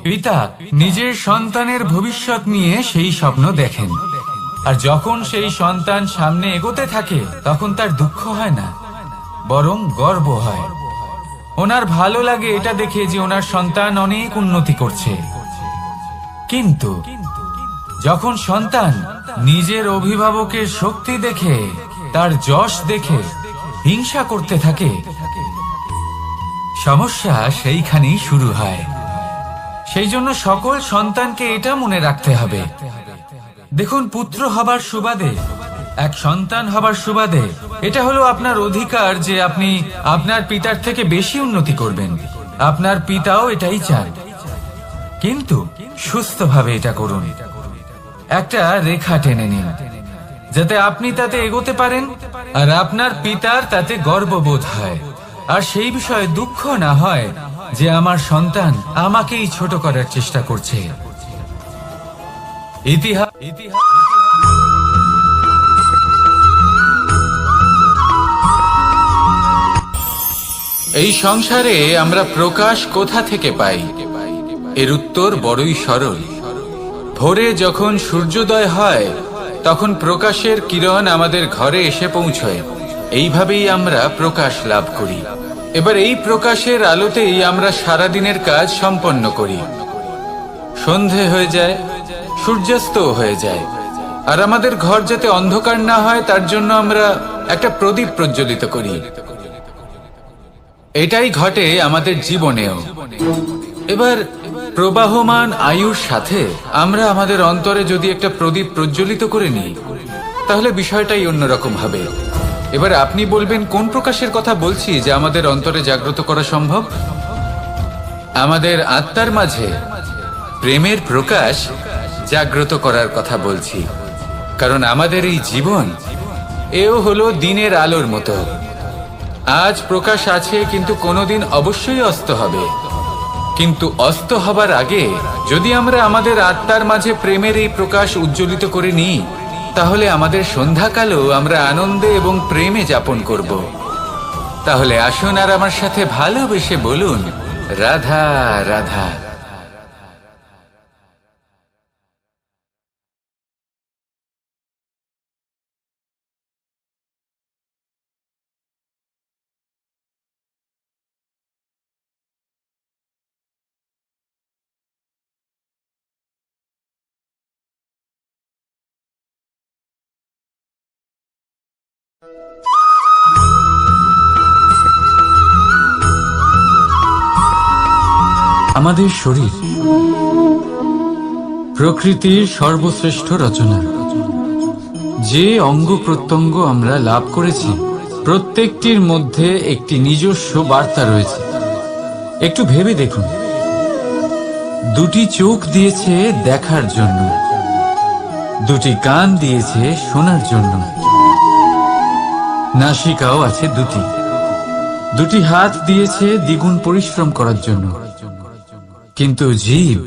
পিতা নিজের সন্তানের ভবিষ্যৎ নিয়ে সেই স্বপ্ন দেখেন, আর যখন সেই সন্তান সামনে এগোতে থাকে তখন তার দুঃখ হয় না, বরং গর্ব হয়। ওনার ভালো লাগে এটা দেখে যে ওনার সন্তান অনেক উন্নতি করছে। কিন্তু যখন সন্তান নিজের অভিভাবকের শক্তি দেখে, তার যশ দেখে হিংসা করতে থাকে, সমস্যা সেইখানেই শুরু হয়। সেই জন্য সকল সন্তানকে এটা মনে রাখতে হবে, দেখুন, পুত্র হবার সুবাদে, এক সন্তান হবার সুবাদে এটা হলো আপনার অধিকার যে আপনি আপনার পিতার থেকে বেশি উন্নতি করবেন। আপনার পিতাও এটাই চান, কিন্তু সুস্থভাবে এটা করুন। একটা রেখা টেনে নিন যাতে আপনি তাতে এগোতে পারেন আর আপনার পিতার তাতে গর্ববোধ হয়, আর সেই বিষয়ে দুঃখ না হয় যে আমার সন্তান আমাকেই ছোট করার চেষ্টা করছে। এই সংসারে আমরা প্রকাশ কোথা থেকে পাই? এর উত্তর বড়ই সরল। ভোরে যখন সূর্যোদয় হয় তখন প্রকাশের কিরণ আমাদের ঘরে এসে পৌঁছয়, এইভাবেই আমরা প্রকাশ লাভ করি। এবার এই প্রকাশের আলোতেই আমরা সারাদিনের কাজ সম্পন্ন করি। সন্ধে হয়ে যায়, সূর্যাস্ত হয়ে যায়, আর আমাদের ঘর যাতে অন্ধকার না হয় তার জন্য আমরা একটা প্রদীপ প্রজ্বলিত করি। এটাই ঘটে আমাদের জীবনেও। এবার প্রবাহমান আয়ুর সাথে আমরা আমাদের অন্তরে যদি একটা প্রদীপ প্রজ্বলিত করে নিই, তাহলে বিষয়টাই অন্যরকম হবে। এবার আপনি বলবেন কোন প্রকাশের কথা বলছি যা আমাদের অন্তরে জাগ্রত করা সম্ভব? আমাদের আত্মার মাঝে প্রেমের প্রকাশ জাগ্রত করার কথা বলছি, কারণ আমাদের এই জীবন এও হলো দিনের আলোর মতো। আজ প্রকাশ আছে, কিন্তু কোনোদিন অবশ্যই অস্ত হবে। কিন্তু অস্ত হবার আগে যদি আমরা আমাদের আত্মার মাঝে প্রেমের এই প্রকাশ উজ্জ্বলিত করে নিই, তাহলে আমাদের সন্ধ্যাকালও আমরা আনন্দে এবং প্রেমে যাপন করব। তাহলে আসুন আর আমার সাথে ভালোবেসে বলুন, রাধা রাধা। আমাদের শরীর প্রকৃতির সর্বশ্রেষ্ঠ রচনা। যে অঙ্গ প্রত্যঙ্গ আমরা লাভ করেছি প্রত্যেকটির মধ্যে একটি নিজস্ব বার্তা রয়েছে। একটু ভেবে দেখুন, দুটি চোখ দিয়েছে দেখার জন্য, দুটি কান দিয়েছে শোনার জন্য, নাসিকাও আছে দুটি, দুটি হাত দিয়েছে দ্বিগুণ পরিশ্রম করার জন্য, কিন্তু জীব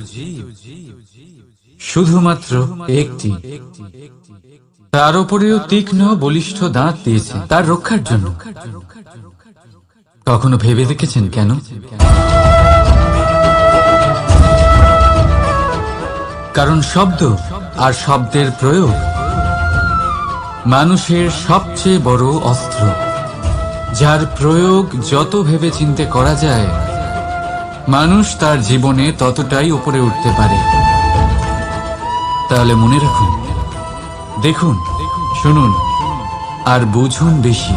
শুধুমাত্র একটি। তার উপরেও তীক্ষ্ণ বলিষ্ঠ দাঁত দিয়েছে তার রক্ষার জন্য। কখনো ভেবে দেখেছেন কেন? কারণ শব্দ আর শব্দের প্রয়োগ মানুষের সবচেয়ে বড় অস্ত্র, যার প্রয়োগ যত ভেবে চিন্তে করা যায় মানুষ তার জীবনে ততটাই উপরে উঠতে পারে। তাহলে মনে রাখুন, দেখুন, শুনুন আর বুঝুন বেশি,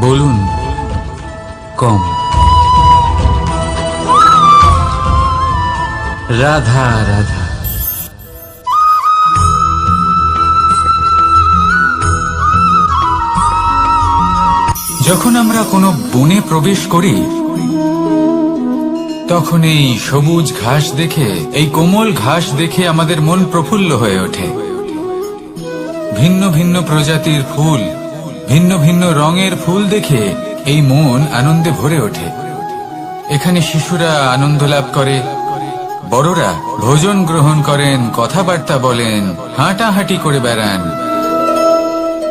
বলুন কম। রাধা রাধা। যখন আমরা কোনো বনে প্রবেশ করি তখন এই সবুজ ঘাস দেখে, এই কোমল ঘাস দেখে আমাদের মন প্রফুল্ল হয়ে ওঠে। ভিন্ন ভিন্ন প্রজাতির ফুল, ভিন্ন ভিন্ন রঙের ফুল দেখে এই মন আনন্দে ভরে ওঠে। এখানে শিশুরা আনন্দ লাভ করে, বড়রা ভোজন গ্রহণ করেন, কথাবার্তা বলেন, হাঁটাহাঁটি করে বেড়ান।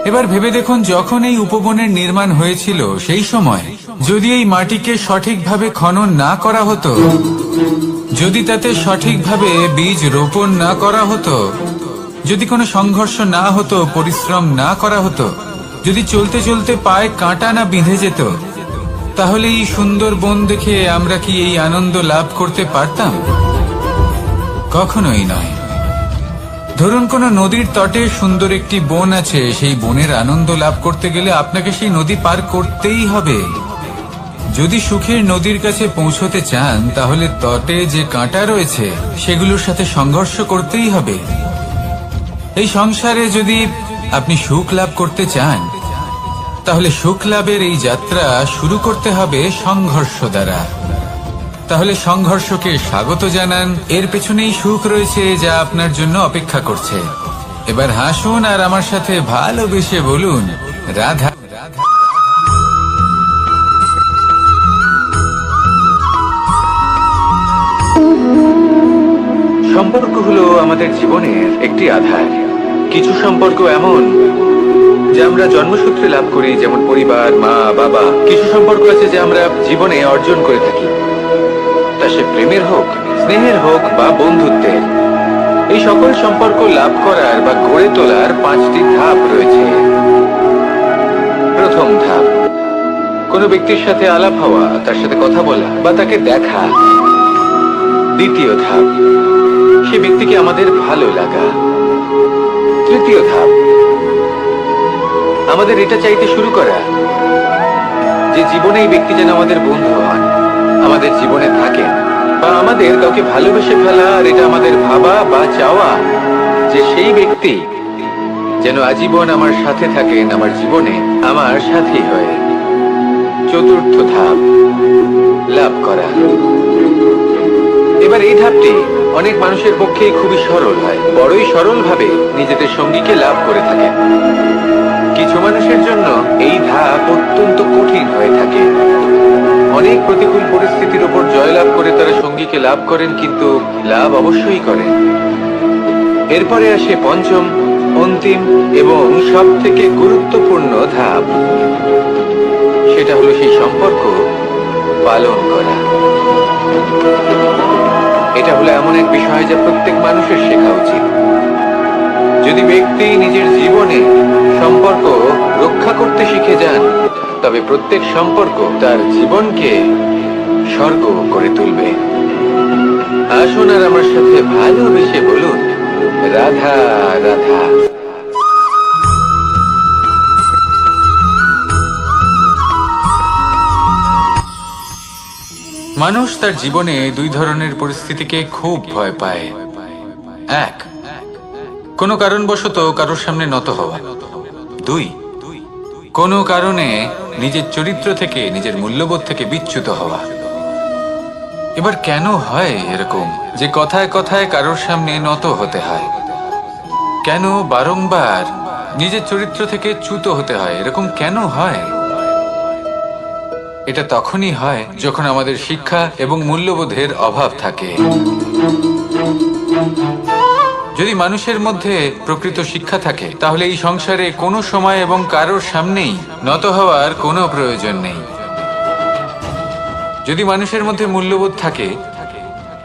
এবার ভেবে দেখুন, যখন এই উপবনের নির্মাণ হয়েছিল সেই সময় যদি এই মাটিকে সঠিকভাবে খনন না করা হতো, যদি তাতে সঠিকভাবে বীজ রোপণ না করা হতো, যদি কোনো সংঘর্ষ না হতো, পরিশ্রম না করা হতো, যদি চলতে চলতে পায়ে কাঁটা না বিঁধে যেত, তাহলে এই সুন্দর বন দেখে আমরা কি এই আনন্দ লাভ করতে পারতাম? কখনোই নয়। ধরুন কোনো নদীর তটে সুন্দর একটি বন আছে, সেই বনের আনন্দ লাভ করতে গেলে আপনাকে সেই নদী পার করতেই হবে। যদি সুখের নদীর কাছে পৌঁছতে চান তাহলে তটে যে কাঁটা রয়েছে সেগুলোর সাথে সংঘর্ষ করতেই হবে। এই সংসারে যদি আপনি সুখ লাভ করতে চান তাহলে সুখ লাভের এই যাত্রা শুরু করতে হবে সংঘর্ষ দ্বারা। তাহলে সংঘর্ষকে স্বাগত জানান, এর পেছনেই সুখ রয়েছে যা আপনার জন্য অপেক্ষা করছে। এবার হাসুন আর আমার সাথে ভালোবেসে বলুন রাধা। সম্পর্ক হলো আমাদের জীবনের একটি আধার। কিছু সম্পর্ক এমন যা আমরা জন্মসূত্রে লাভ করি, যেমন পরিবার, মা, বাবা। কিছু সম্পর্ক আছে যা আমরা জীবনে অর্জন করে থাকি, তা সে প্রেমের হোক, স্নেহের হোক বা বন্ধুত্বের। এই সকল সম্পর্ক লাভ করার বা গড়ে তোলার 5টি ধাপ রয়েছে। প্রথম ধাপ, কোনো ব্যক্তির সাথে আলাপ হওয়া, তার সাথে কথা বলা বা তাকে দেখা। দ্বিতীয় ধাপ, সে ব্যক্তিকে আমাদের ভালো লাগা। তৃতীয় ধাপ, আমাদের এটা চাইতে শুরু করা যে জীবনে এই ব্যক্তি যেন আমাদের বন্ধু হন, আমাদের জীবনে থাকেন, বা আমাদের কাউকে ভালোবেসে ফেলা। আর এটা আমাদের ভাবা বা চাওয়া যে সেই ব্যক্তি যেন আজীবন আমার সাথে থাকেন, আমার জীবনে আমার সাথী হয়ে। চতুর্থ ধাপ, লাভ করা। এবার এই ধাপটি অনেক মানুষের পক্ষেই খুবই সরল হয়, বড়ই সরল ভাবে নিজেদের সঙ্গীকে লাভ করে থাকে। কিছু মানুষের জন্য এই ধাপ অত্যন্ত কঠিন হয়ে থাকে। অনেক প্রতিকূল পরিস্থিতির উপর জয়লাভ করে তারা সঙ্গীকে লাভ করেন, কিন্তু লাভ অবশ্যই করেন। এরপরে আসে পঞ্চম, অন্তিম এবং সব থেকে গুরুত্বপূর্ণ ধাপ। সেটা হলো সেই সম্পর্ক পালন করা। এটা হলো এমন এক বিষয় যা প্রত্যেক মানুষের শেখা উচিত। যদি ব্যক্তি নিজের জীবনে সম্পর্ক রক্ষা করতে শিখে যান, তবে প্রত্যেক সম্পর্ক তার জীবনকে স্বর্গ করে তুলবে। আসুন আর আমার সাথে ভালোবেসে বলুন রাধা রাধা। মানুষ তার জীবনে দুই ধরনের পরিস্থিতিকে খুব ভয় পায়। এক, কোনো কারণবশত কারোর সামনে নত হওয়া। দুই, কোনো কারণে নিজের চরিত্র থেকে, নিজের মূল্যবোধ থেকে বিচ্যুত হওয়া। এবার কেন হয় এরকম যে কথায় কথায় কারোর সামনে নত হতে হয়? কেন বারংবার নিজের চরিত্র থেকে চ্যুত হতে হয়? এরকম কেন হয়? এটা তখনই হয় যখন আমাদের শিক্ষা এবং মূল্যবোধের অভাব থাকে। যদি মানুষের মধ্যে প্রকৃত শিক্ষা থাকে তাহলে এই সংসারে কোনো সময় এবং কারোর সামনেই নত হওয়ার কোনো প্রয়োজন নেই। যদি মানুষের মধ্যে মূল্যবোধ থাকে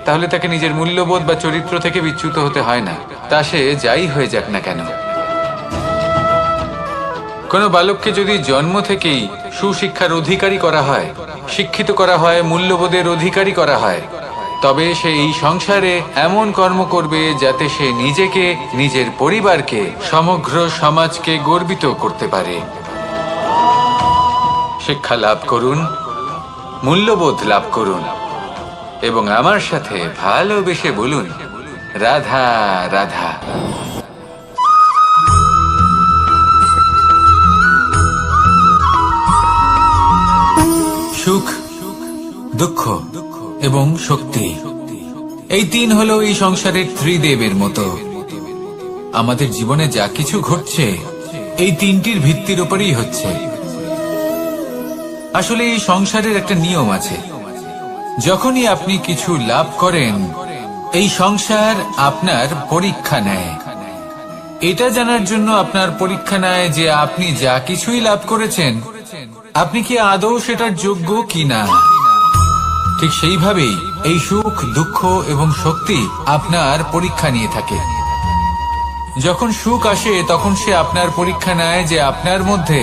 তাহলে তাকে নিজের মূল্যবোধ বা চরিত্র থেকে বিচ্যুত হতে হয় না, তা সে যাই হয়ে যাক না কেন। কোনো বালককে যদি জন্ম থেকেই সুশিক্ষার অধিকারী করা হয়, শিক্ষিত করা হয়, মূল্যবোধের অধিকারী করা হয়, তবে সে এই সংসারে এমন কর্ম করবে যাতে সে নিজেকে, নিজের পরিবারকে, সমগ্র সমাজকে গর্বিত করতে পারে। শিক্ষা লাভ করুন, মূল্যবোধ লাভ করুন এবং আমার সাথে ভালোবেসে বলুন, রাধা রাধা। সুখ, দুঃখ এবং শক্তি, এই তিন হলো এই সংসারের ত্রিদেবের মতো। আমাদের জীবনে যা কিছু ঘটছে এই তিনটির ভিত্তির উপরেই হচ্ছে। আসলে এই সংসারের একটা নিয়ম আছে, যখনই আপনি কিছু লাভ করেন এই সংসার আপনার পরীক্ষা নেয়। এটা জানার জন্য আপনার পরীক্ষা নেয় যে আপনি যা কিছুই লাভ করেছেন আপনি কি আদৌ সেটার যোগ্য কিনা। ঠিক সেইভাবেই এই সুখ, দুঃখ এবং শক্তি আপনার পরীক্ষা নিয়ে থাকে। যখন সুখ আসে তখন সে আপনার পরীক্ষা নেয় যে আপনার মধ্যে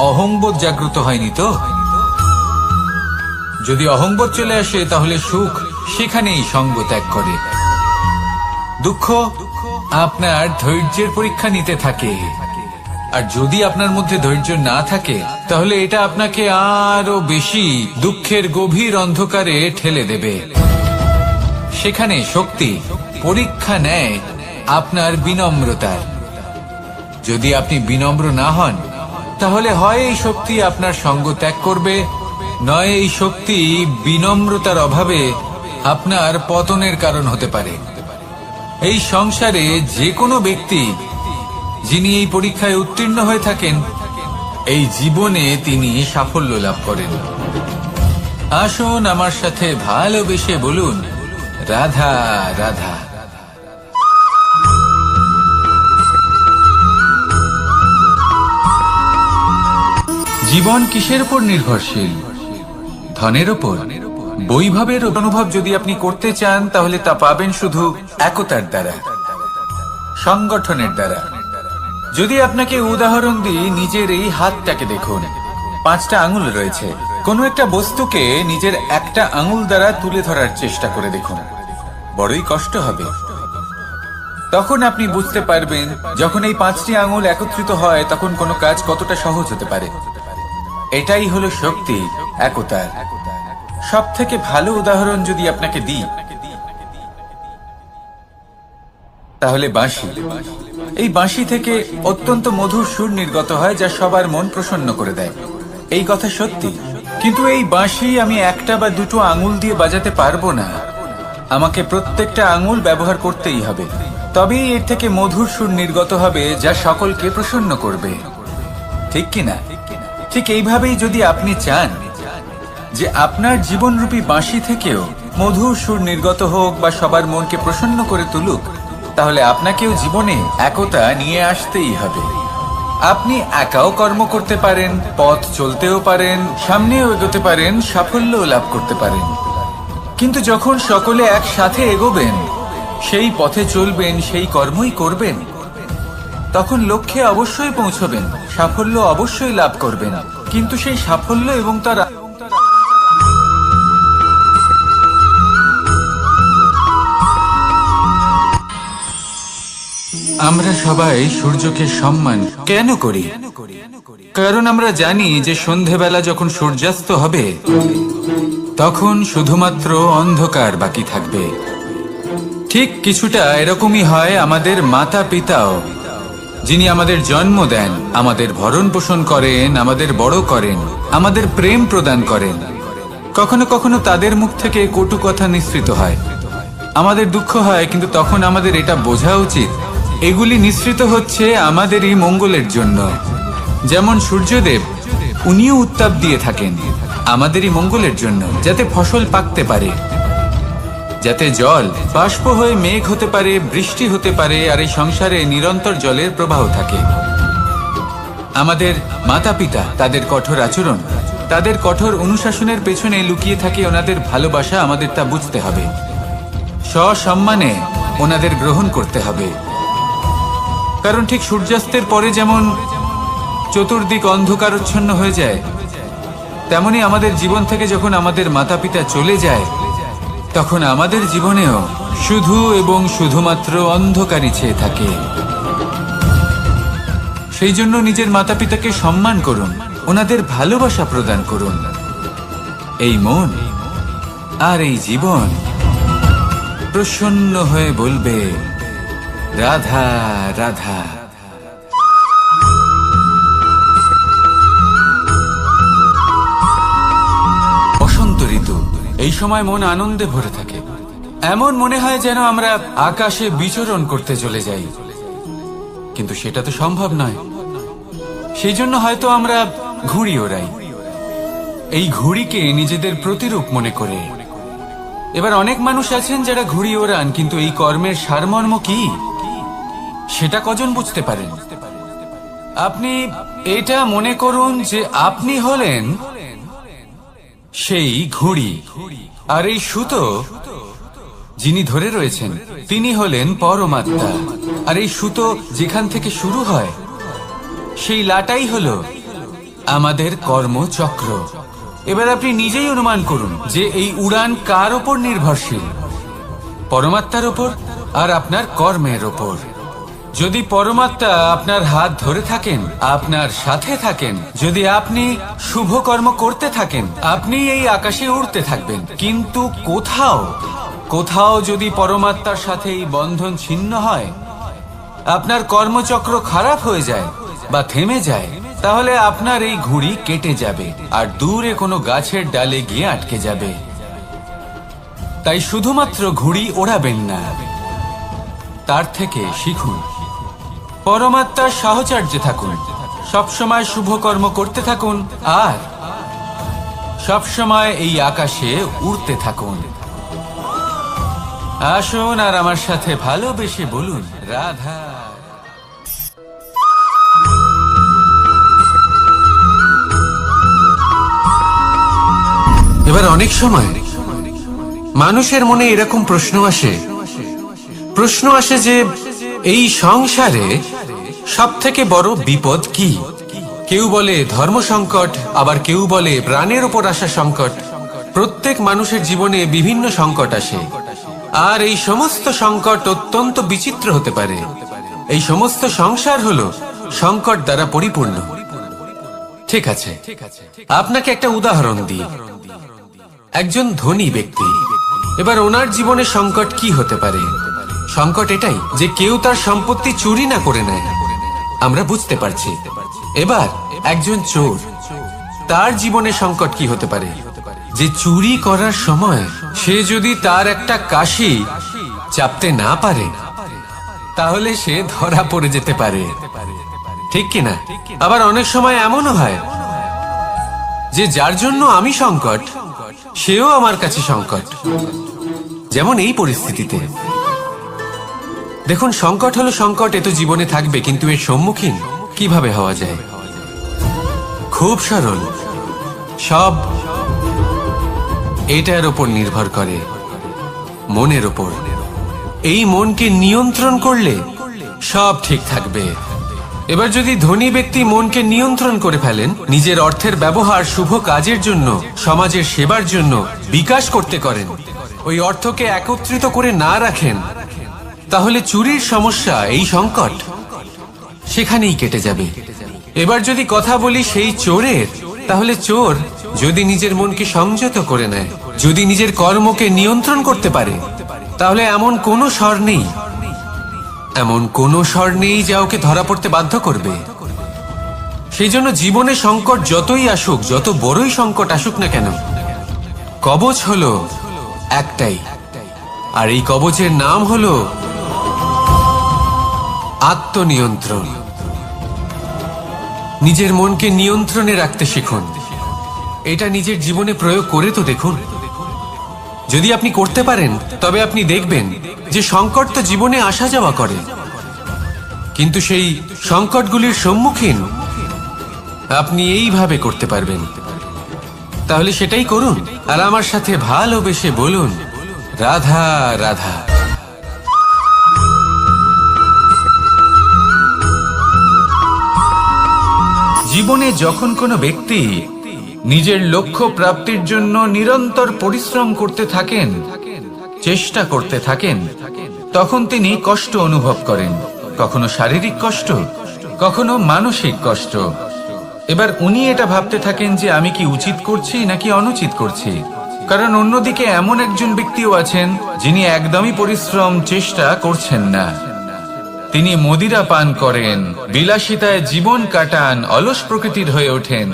অহংবোধ জাগ্রত হয়নি তো। যদি অহংবোধ চলে আসে তাহলে সুখ সেখানেই সঙ্গ ত্যাগ করে। দুঃখ আপনার ধৈর্যের পরীক্ষা নিতে থাকে, আর যদি আপনার মধ্যে ধৈর্য না থাকে তাহলে এটা আপনাকে আরো বেশি দুঃখের গভীর অন্ধকারে ঠেলে দেবে। সেখানে শক্তি পরীক্ষা নেয় আপনার বিনম্রতার। যদি আপনি বিনম্র না হন তাহলে হয় এই শক্তি আপনার সঙ্গ ত্যাগ করবে, নয় এই শক্তি বিনম্রতার অভাবে আপনার পতনের কারণ হতে পারে। এই সংসারে যে কোনো ব্যক্তি যিনি এই পরীক্ষায় উত্তীর্ণ হয়ে থাকেন এই জীবনে তিনি সাফল্য লাভ করেন। আসুন আমার সাথে ভালোবেসে বলুন, রাধা রাধা। জীবন কিসের উপর নির্ভরশীল? ধনের উপর। বৈভবের অনুভব যদি আপনি করতে চান তাহলে তা পাবেন শুধু একতার দ্বারা, সংগঠনের দ্বারা। যদি আপনাকে উদাহরণ দিই, নিজের এই হাতটাকে দেখুন, 5টা আঙুল রয়েছে। কোনো একটা বস্তুকে নিজের একটা আঙুল দ্বারা তুলে ধরার চেষ্টা করে দেখুন, বড়ই কষ্ট হবে। তখন আপনি বুঝতে পারবেন যখন এই 5টি আঙুল একত্রিত হয় তখন কোনো কাজ কতটা সহজ হতে পারে। এটাই হলো শক্তি, একতার। সব থেকে ভালো উদাহরণ যদি আপনাকে দিই তাহলে বাঁশি। এই বাঁশি থেকে অত্যন্ত মধুর সুর নির্গত হয় যা সবার মন প্রসন্ন করে দেয়। এই কথা সত্যি, কিন্তু এই বাঁশি আমি একটা বা দুটো আঙুল দিয়ে বাজাতে পারবো না। আমাকে প্রত্যেকটা আঙুল ব্যবহার করতেই হবে, তবেই এর থেকে মধুর সুর নির্গত হবে যা সকলকে প্রসন্ন করবে, ঠিক কিনা? ঠিক এইভাবেই যদি আপনি চান যে আপনার জীবনরূপী বাঁশি থেকেও মধুর সুর নির্গত হোক বা সবার মনকে প্রসন্ন করে তুলুক, তাহলে আপনাকেও জীবনে একতা নিয়ে আসতেই হবে। আপনি একাও কর্ম করতে পারেন, পথ চলতেও পারেন, সামনেও এগোতে পারেন, সাফল্যও লাভ করতে পারেন। কিন্তু যখন সকলে একসাথে এগোবেন, সেই পথে চলবেন, সেই কর্মই করবেন, তখন লক্ষ্যে অবশ্যই পৌঁছবেন, সাফল্য অবশ্যই লাভ করবেন। কিন্তু সেই সাফল্য এবং তার আমরা সবাই সূর্যকে সম্মান কেন করি? কারণ আমরা জানি যে সন্ধেবেলা যখন সূর্যাস্ত হবে তখন শুধুমাত্র অন্ধকার বাকি থাকবে। ঠিক কিছুটা এরকমই হয় আমাদের মাতা পিতাও, যিনি আমাদের জন্ম দেন, আমাদের ভরণ পোষণ করেন, আমাদের বড় করেন, আমাদের প্রেম প্রদান করেন। কখনো কখনো তাদের মুখ থেকে কটু কথা নিঃসৃত হয়, আমাদের দুঃখ হয়, কিন্তু তখন আমাদের এটা বোঝা উচিত এগুলি নিঃসৃত হচ্ছে আমাদেরই মঙ্গলের জন্য। যেমন সূর্যদেব, উনিও উত্তাপ দিয়ে থাকেন আমাদেরই মঙ্গলের জন্য, যাতে ফসল পাকতে পারে। যাতে জল বাষ্প হয়ে মেঘ হতে পারে, বৃষ্টি হতে পারে, আর এই সংসারে নিরন্তর জলের প্রবাহ থাকে। আমাদের মাতা পিতা, তাদের কঠোর আচরণ, তাদের কঠোর অনুশাসনের পেছনে লুকিয়ে থাকে ওনাদের ভালোবাসা। আমাদের তা বুঝতে হবে, সসম্মানে ওনাদের গ্রহণ করতে হবে। কারণ ঠিক সূর্যাস্তের পরে যেমন চতুর্দিক অন্ধকারচ্ছন্ন হয়ে যায়, তেমনি আমাদের জীবন থেকে যখন আমাদের মাতা পিতা চলে যায়, তখন আমাদের জীবনেও শুধু এবং শুধুমাত্র অন্ধকারই ছেয়ে থাকে। সেই জন্য নিজের মাতা পিতাকে সম্মান করুন, ওনাদের ভালোবাসা প্রদান করুন। এই মন আর এই জীবন প্রসন্ন হয়ে বলবে, রাধা রাধা। বসন্ত ঋতু, এই সময় মন আনন্দে ভরে থাকে। এমন মনে হয় যেন আমরা আকাশে বিচরণ করতে চলে যাই, কিন্তু সেটা তো সম্ভব নয়। সেই জন্য হয়তো আমরা ঘুড়ি ওড়াই, এই ঘুড়িকে নিজেদের প্রতিরূপ মনে করে। এবার অনেক মানুষ আছেন যারা ঘুড়ি ওড়ান, কিন্তু এই কর্মের সারমর্ম কি সেটা কজন বুঝতে পারেন? আপনি এটা মনে করুন যে আপনি হলেন সেই ঘুড়ি, আর এই সুতো যিনি ধরে রয়েছেন তিনি হলেন পরমাত্মা। আর এই সুতো যেখান থেকে শুরু হয়, সেই লাটাই হলো আমাদের কর্মচক্র। এবার আপনি নিজেই অনুমান করুন যে এই উড়ান কার ওপর নির্ভরশীল? পরমাত্মার ওপর আর আপনার কর্মের ওপর। যদি পরমাত্মা আপনার হাত ধরে থাকেন, আপনার সাথে থাকেন, যদি আপনি শুভ কর্ম করতে থাকেন, আপনি এই আকাশে উড়তে থাকবেন। কিন্তু কোথাও যদি পরমাত্মার সাথে এই বন্ধন ছিন্ন হয়, আপনার কর্মচক্র খারাপ হয়ে যায় বা থেমে যায়, তাহলে আপনার এই ঘুড়ি কেটে যাবে আর দূরে কোনো গাছের ডালে গিয়ে আটকে যাবে। তাই শুধুমাত্র ঘুড়ি ওড়াবেন না, তার থেকে শিখুন, পরমাত্মার সাহচর্যে থাকুন, সবসময় শুভ কর্ম করতে থাকুন আর সবসময় এই আকাশে উড়তে থাকুন। আসুন আর আমার সাথে ভালোবেসে বলুন, রাধা। এবার অনেক সময় মানুষের মনে এরকম প্রশ্ন আসে যে এই সংসারে সব থেকে বড় বিপদ কি? কেউ বলে ধর্ম সংকট, আবার কেউ বলে প্রাণের উপর আসা সংকট। প্রত্যেক মানুষের জীবনে বিভিন্ন সংকট আসে, আর এই সমস্ত সংকট অত্যন্ত বিচিত্র হতে পারে। এই সমস্ত সংসার হলো সংকট দ্বারা পরিপূর্ণ। ঠিক আছে, আপনাকে একটা উদাহরণ দিই। একজন ধনী ব্যক্তি, এবার ওনার জীবনে সংকট কি হতে পারে? সংকট এটাই যে কেউ তার সম্পত্তি চুরি না করে নেয়, আমরা বুঝতে পারছি। এবার একজন চোর, তার জীবনে সংকট কি হতে পারে? যে চুরি করার সময় সে যদি তার একটা কাশি চাপতে না পারে, তাহলে সে ধরা পড়ে যেতে পারে, ঠিক কিনা? আবার অনেক সময় এমনও হয় যে যার জন্য আমি সংকট, সেও আমার কাছে সংকট। যেমন এই পরিস্থিতিতে দেখুন, সংকট হলো সংকট, এ তো জীবনে থাকবে, কিন্তু এর সম্মুখীন কিভাবে হওয়া যায়? খুব সরল, সব এটার ওপর নির্ভর করে, মনের ওপর। এই মনকে নিয়ন্ত্রণ করলে সব ঠিক থাকবে। এবার যদি ধনী ব্যক্তি মনকে নিয়ন্ত্রণ করে ফেলেন, নিজের অর্থের ব্যবহার শুভ কাজের জন্য, সমাজের সেবার জন্য বিকাশ করতে করেন, ওই অর্থকে একত্রিত করে না রাখেন, তাহলে চুরির সমস্যা, এই সংকট সেখানেই কেটে যাবে। এবার যদি কথা বলি সেই চোরের, তাহলে চোর যদি নিজের মনকে সংযত করে নেয়, যদি নিজের কর্মকে নিয়ন্ত্রণ করতে পারে, তাহলে এমন কোনো স্বর নেই যা ওকে ধরা পড়তে বাধ্য করবে। সেই জন্য জীবনে সংকট যতই আসুক, যত বড়ই সংকট আসুক না কেন, কবচ হলো একটাই, আর এই কবচের নাম হলো আত্মনিয়ন্ত্রণ। নিজের মনকে নিয়ন্ত্রণে রাখতে শিখুন। এটা নিজের জীবনে প্রয়োগ করে তো দেখুন। যদি আপনি করতে পারেন তবে আপনি দেখবেন যে সংকট তো জীবনে আসা যাওয়া করে, কিন্তু সেই সংকটগুলির সম্মুখীন আপনি এইভাবে করতে পারবেন। তাহলে সেটাই করুন আর আমার সাথে ভালোবেসে বলুন, রাধা রাধা। জীবনে যখন কোনো ব্যক্তি নিজের লক্ষ্য প্রাপ্তির জন্য নিরন্তর পরিশ্রম করতে থাকেন, চেষ্টা করতে থাকেন, তখন তিনি কষ্ট অনুভব করেন, কখনো শারীরিক কষ্ট, কখনো মানসিক কষ্ট। এবার উনি এটা ভাবতে থাকেন যে আমি কি উচিত করছি নাকি অনুচিত করছি, কারণ অন্যদিকে এমন একজন ব্যক্তিও আছেন যিনি একদমই পরিশ্রম চেষ্টা করছেন না। তিনি মদিরা পান করেন, বিলাসিতায় জীবন কাটান, অলস প্রকৃতির হয়ে ওঠেন,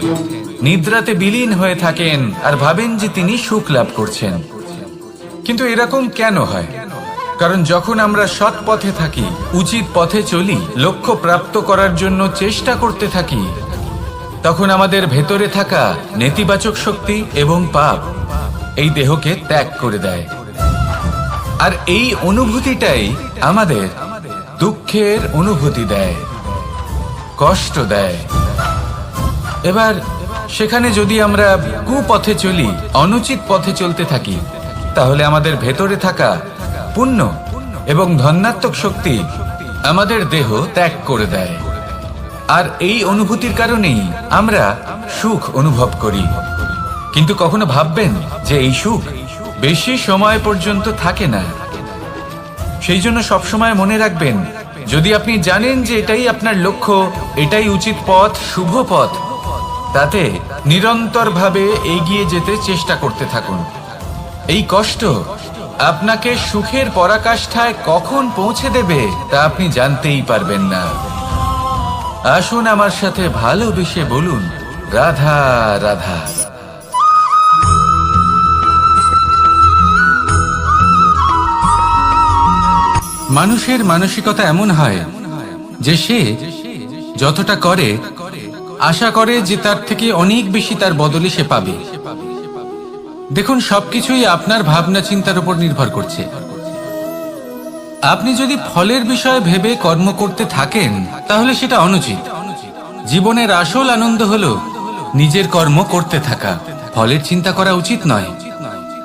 নিদ্রাতে বিলীন হয়ে থাকেন আর ভাবেন যে তিনি সুখ লাভ করছেন। কিন্তু এরকম কেন হয়? কারণ যখন আমরা সৎ পথে থাকি, উচিত পথে চলি, লক্ষ্য প্রাপ্ত করার জন্য চেষ্টা করতে থাকি, তখন আমাদের ভেতরে থাকা নেতিবাচক শক্তি এবং পাপ এই দেহকে ত্যাগ করে দেয়। আর এই অনুভূতিটাই আমাদের দুঃখের অনুভূতি দেয়, কষ্ট দেয়। এবার সেখানে যদি আমরা কুপথে চলি, অনুচিত পথে চলতে থাকি, তাহলে আমাদের ভেতরে থাকা পুণ্য এবং ধনাত্মক শক্তি আমাদের দেহ ত্যাগ করে দেয়। আর এই অনুভূতির কারণেই আমরা সুখ অনুভব করি। কিন্তু কখনো ভাববেন যে এই সুখ বেশি সময় পর্যন্ত থাকে না। সেই জন্য সবসময় মনে রাখবেন, যদি আপনি জানেন যে এটাই আপনার লক্ষ্য, এটাই উচিত পথ, শুভ পথ, তাতে নিরন্তরভাবে এগিয়ে যেতে চেষ্টা করতে থাকুন। এই কষ্ট আপনাকে সুখের পরাকাষ্ঠায় কখন পৌঁছে দেবে তা আপনি জানতেই পারবেন না। আসুন আমার সাথে ভালোবেসে বলুন, রাধা রাধা। মানুষের মানসিকতা এমন হয় যে সে যতটা করে আশা করে যে তার থেকে অনেক বেশি তার বদলে সে পাবে। দেখুন, সবকিছুই আপনার ভাবনা চিন্তার উপর নির্ভর করছে। আপনি যদি ফলের বিষয়ে ভেবে কর্ম করতে থাকেন তাহলে সেটা অনুচিত। জীবনের আসল আনন্দ হলো নিজের কর্ম করতে থাকা, ফলের চিন্তা করা উচিত নয়।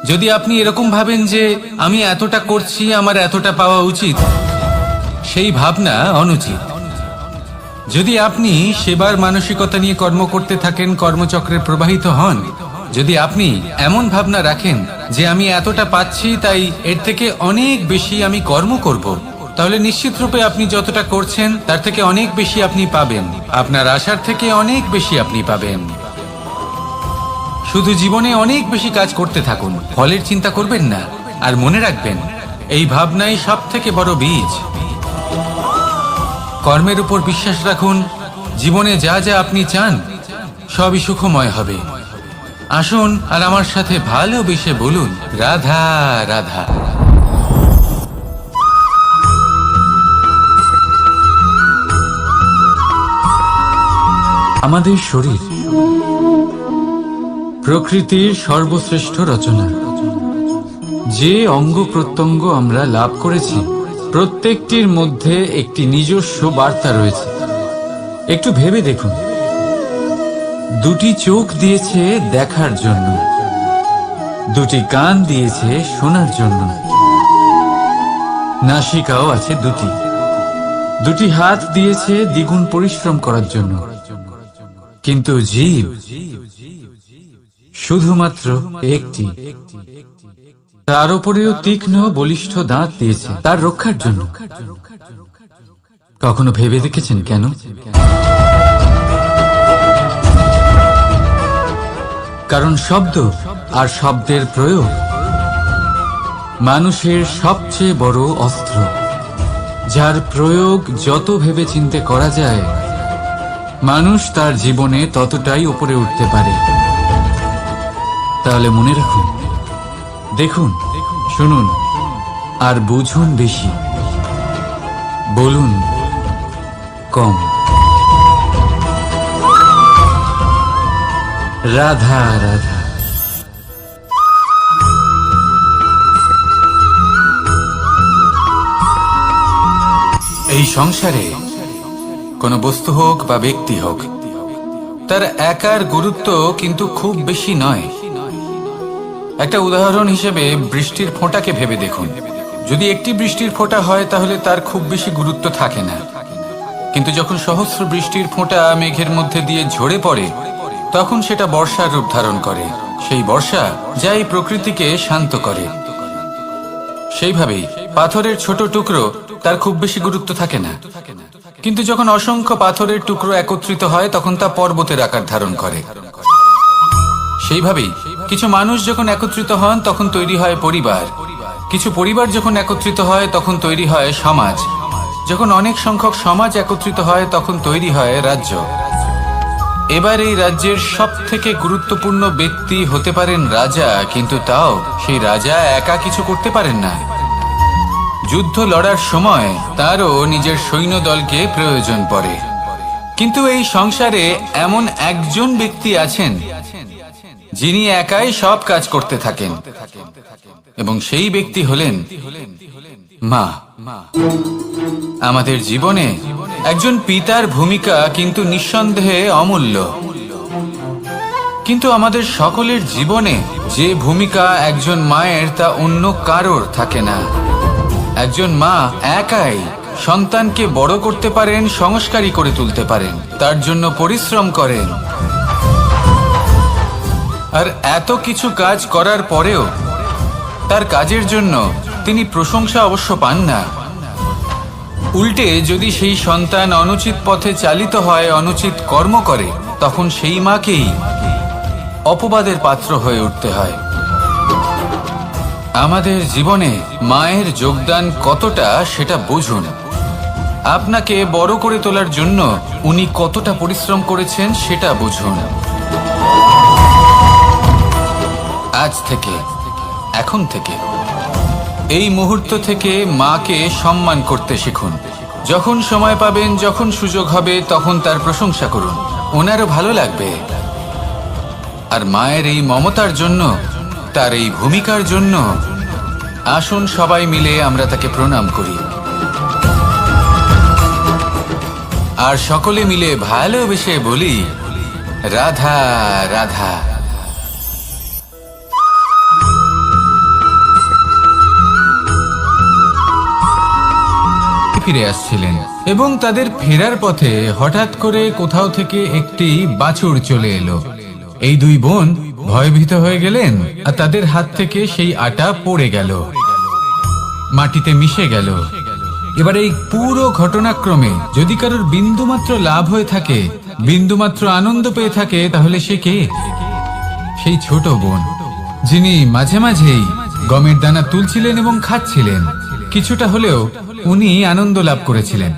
যদি আপনি এরকম ভাবেন যে আমি এতটা করছি, আমার এতটা পাওয়া উচিত, সেই ভাবনা অনুচিত। যদি আপনি সেবার মানসিকতা নিয়ে কর্ম করতে থাকেন, কর্মচক্রে প্রবাহিত হন, যদি আপনি এমন ভাবনা রাখেন যে আমি এতটা পাচ্ছি তাই এর থেকে অনেক বেশি আমি কর্ম করব, তাহলে নিশ্চিত রূপে আপনি যতটা করছেন তার থেকে অনেক বেশি আপনি পাবেন, আপনার আশার থেকে অনেক বেশি আপনি পাবেন। শুধু জীবনে অনেক বেশি কাজ করতে থাকুন, ফলের চিন্তা করবেন না। আর মনে রাখবেন, এই ভাবনাই সব থেকে বড় বীজ। কর্মের উপর বিশ্বাস রাখুন, জীবনে যা যা আপনি চান সবই সুখময় হবে। আসুন আর আমার সাথে ভালোবেসে বলুন, রাধা রাধা। আমাদের শরীর প্রকৃতির সর্বশ্রেষ্ঠ রচনা। যে অঙ্গ প্রত্যঙ্গ আমরা লাভ করেছি প্রত্যেকটির মধ্যে একটি নিজস্ব বার্তা রয়েছে। একটু ভেবে দেখুন, দুটি চোখ দিয়েছে দেখার জন্য, দুটি কান দিয়েছে শোনার জন্য, নাসিকাও আছে দুটি, দুটি হাত দিয়েছে দ্বিগুণ পরিশ্রম করার জন্য। কিন্তু জীব শুধুমাত্র একটি। তার উপরেও তীক্ষ্ণ বলিষ্ঠ দাঁত দিয়েছে তার রক্ষার জন্য। কখনো ভেবে দেখেছেন কেন? কারণ শব্দ আর শব্দের প্রয়োগ মানুষের সবচেয়ে বড় অস্ত্র, যার প্রয়োগ যত ভেবে চিন্তে করা যায় মানুষ তার জীবনে ততটাই উপরে উঠতে পারে। তাহলে মনে রাখুন, দেখুন, শুনুন আর বুঝুন বেশি, বলুন কম। রাধা রাধা। এই সংসারে কোনো বস্তু হোক বা ব্যক্তি হোক, তার একার গুরুত্ব কিন্তু খুব বেশি নয়। একটা উদাহরণ হিসেবে বৃষ্টির ফোঁটাকে ভেবে দেখুন। যদি একটি বৃষ্টির ফোঁটা হয় তাহলে তার খুব বেশি গুরুত্ব থাকে না, কিন্তু যখন সহস্র বৃষ্টির ফোঁটা মেঘের মধ্যে দিয়ে ঝরে পড়ে তখন সেটা বর্ষার রূপ ধারণ করে। সেই বর্ষা যা এই প্রকৃতিকে শান্ত করে। সেইভাবেই পাথরের ছোট টুকরো, তার খুব বেশি গুরুত্ব থাকে না, কিন্তু যখন অসংখ্য পাথরের টুকরো একত্রিত হয় তখন তা পর্বতের আকার ধারণ করে। সেইভাবেই কিছু মানুষ যখন একত্রিত হন তখন তৈরি হয় পরিবার, কিছু পরিবার যখন একত্রিত হয় তখন তৈরি হয় সমাজ, যখন অনেক সংখ্যক সমাজ একত্রিত হয় তখন তৈরি হয় রাজ্য। এবার এই রাজ্যের সব থেকে গুরুত্বপূর্ণ ব্যক্তি হতে পারেন রাজা, কিন্তু তাও সেই রাজা একা কিছু করতে পারেন না। যুদ্ধ লড়ার সময় তারও নিজের সৈন্যদলকে প্রয়োজন পড়ে। কিন্তু এই সংসারে এমন একজন ব্যক্তি আছেন যিনি একাই সব কাজ করতে থাকেন, এবং সেই ব্যক্তি হলেন মা। আমাদের জীবনে একজন পিতার ভূমিকা কিন্তু নিঃসন্দেহে অমূল্য, কিন্তু আমাদের সকলের জীবনে যে ভূমিকা একজন মায়ের তা অন্য কারোর থাকে না। একজন মা একাই সন্তানকে বড় করতে পারেন, সংস্কারী করে তুলতে পারেন, তার জন্য পরিশ্রম করেন। আর এত কিছু কাজ করার পরেও তার কাজের জন্য তিনি প্রশংসা অবশ্য পান না। উল্টে যদি সেই সন্তান অনুচিত পথে চালিত হয়, অনুচিত কর্ম করে, তখন সেই মাকেই অপবাদের পাত্র হয়ে উঠতে হয়। আমাদের জীবনে মায়ের যোগদান কতটা সেটা বুঝুন। আপনাকে বড় করে তোলার জন্য উনি কতটা পরিশ্রম করেছেন সেটা বুঝুন। আজ থেকে, এখন থেকে, এই মুহূর্ত থেকে মাকে সম্মান করতে শিখুন। যখন সময় পাবেন, যখন সুযোগ হবে, তখন তার প্রশংসা করুন, ওনারও ভালো লাগবে। আর মায়ের এই মমতার জন্য, তার এই ভূমিকার জন্য আসুন সবাই মিলে আমরা তাকে প্রণাম করি, আর সকলে মিলে ভালোবেসে বলি রাধা রাধা। ফিরে আসছিলেন এবং তাদের ফেরার পথে হঠাৎ করে কোথাও থেকে একটি বাছুর চলে এলো। এই দুই বোন ভয়ভীত হয়ে গেলেন, আর তাদের হাত থেকে সেই আটা পড়ে গেল, মাটিতে মিশে গেল। এবার এই পুরো ঘটনাক্রমে যদি কারোর বিন্দুমাত্র লাভ হয়ে থাকে, বিন্দুমাত্র আনন্দ পেয়ে থাকে, তাহলে সে কে? সেই ছোট বোন, যিনি মাঝে মাঝেই গমের দানা তুলছিলেন এবং খাচ্ছিলেন। কিছুটা হলেও উনি আনন্দ লাভ করেছিলেন।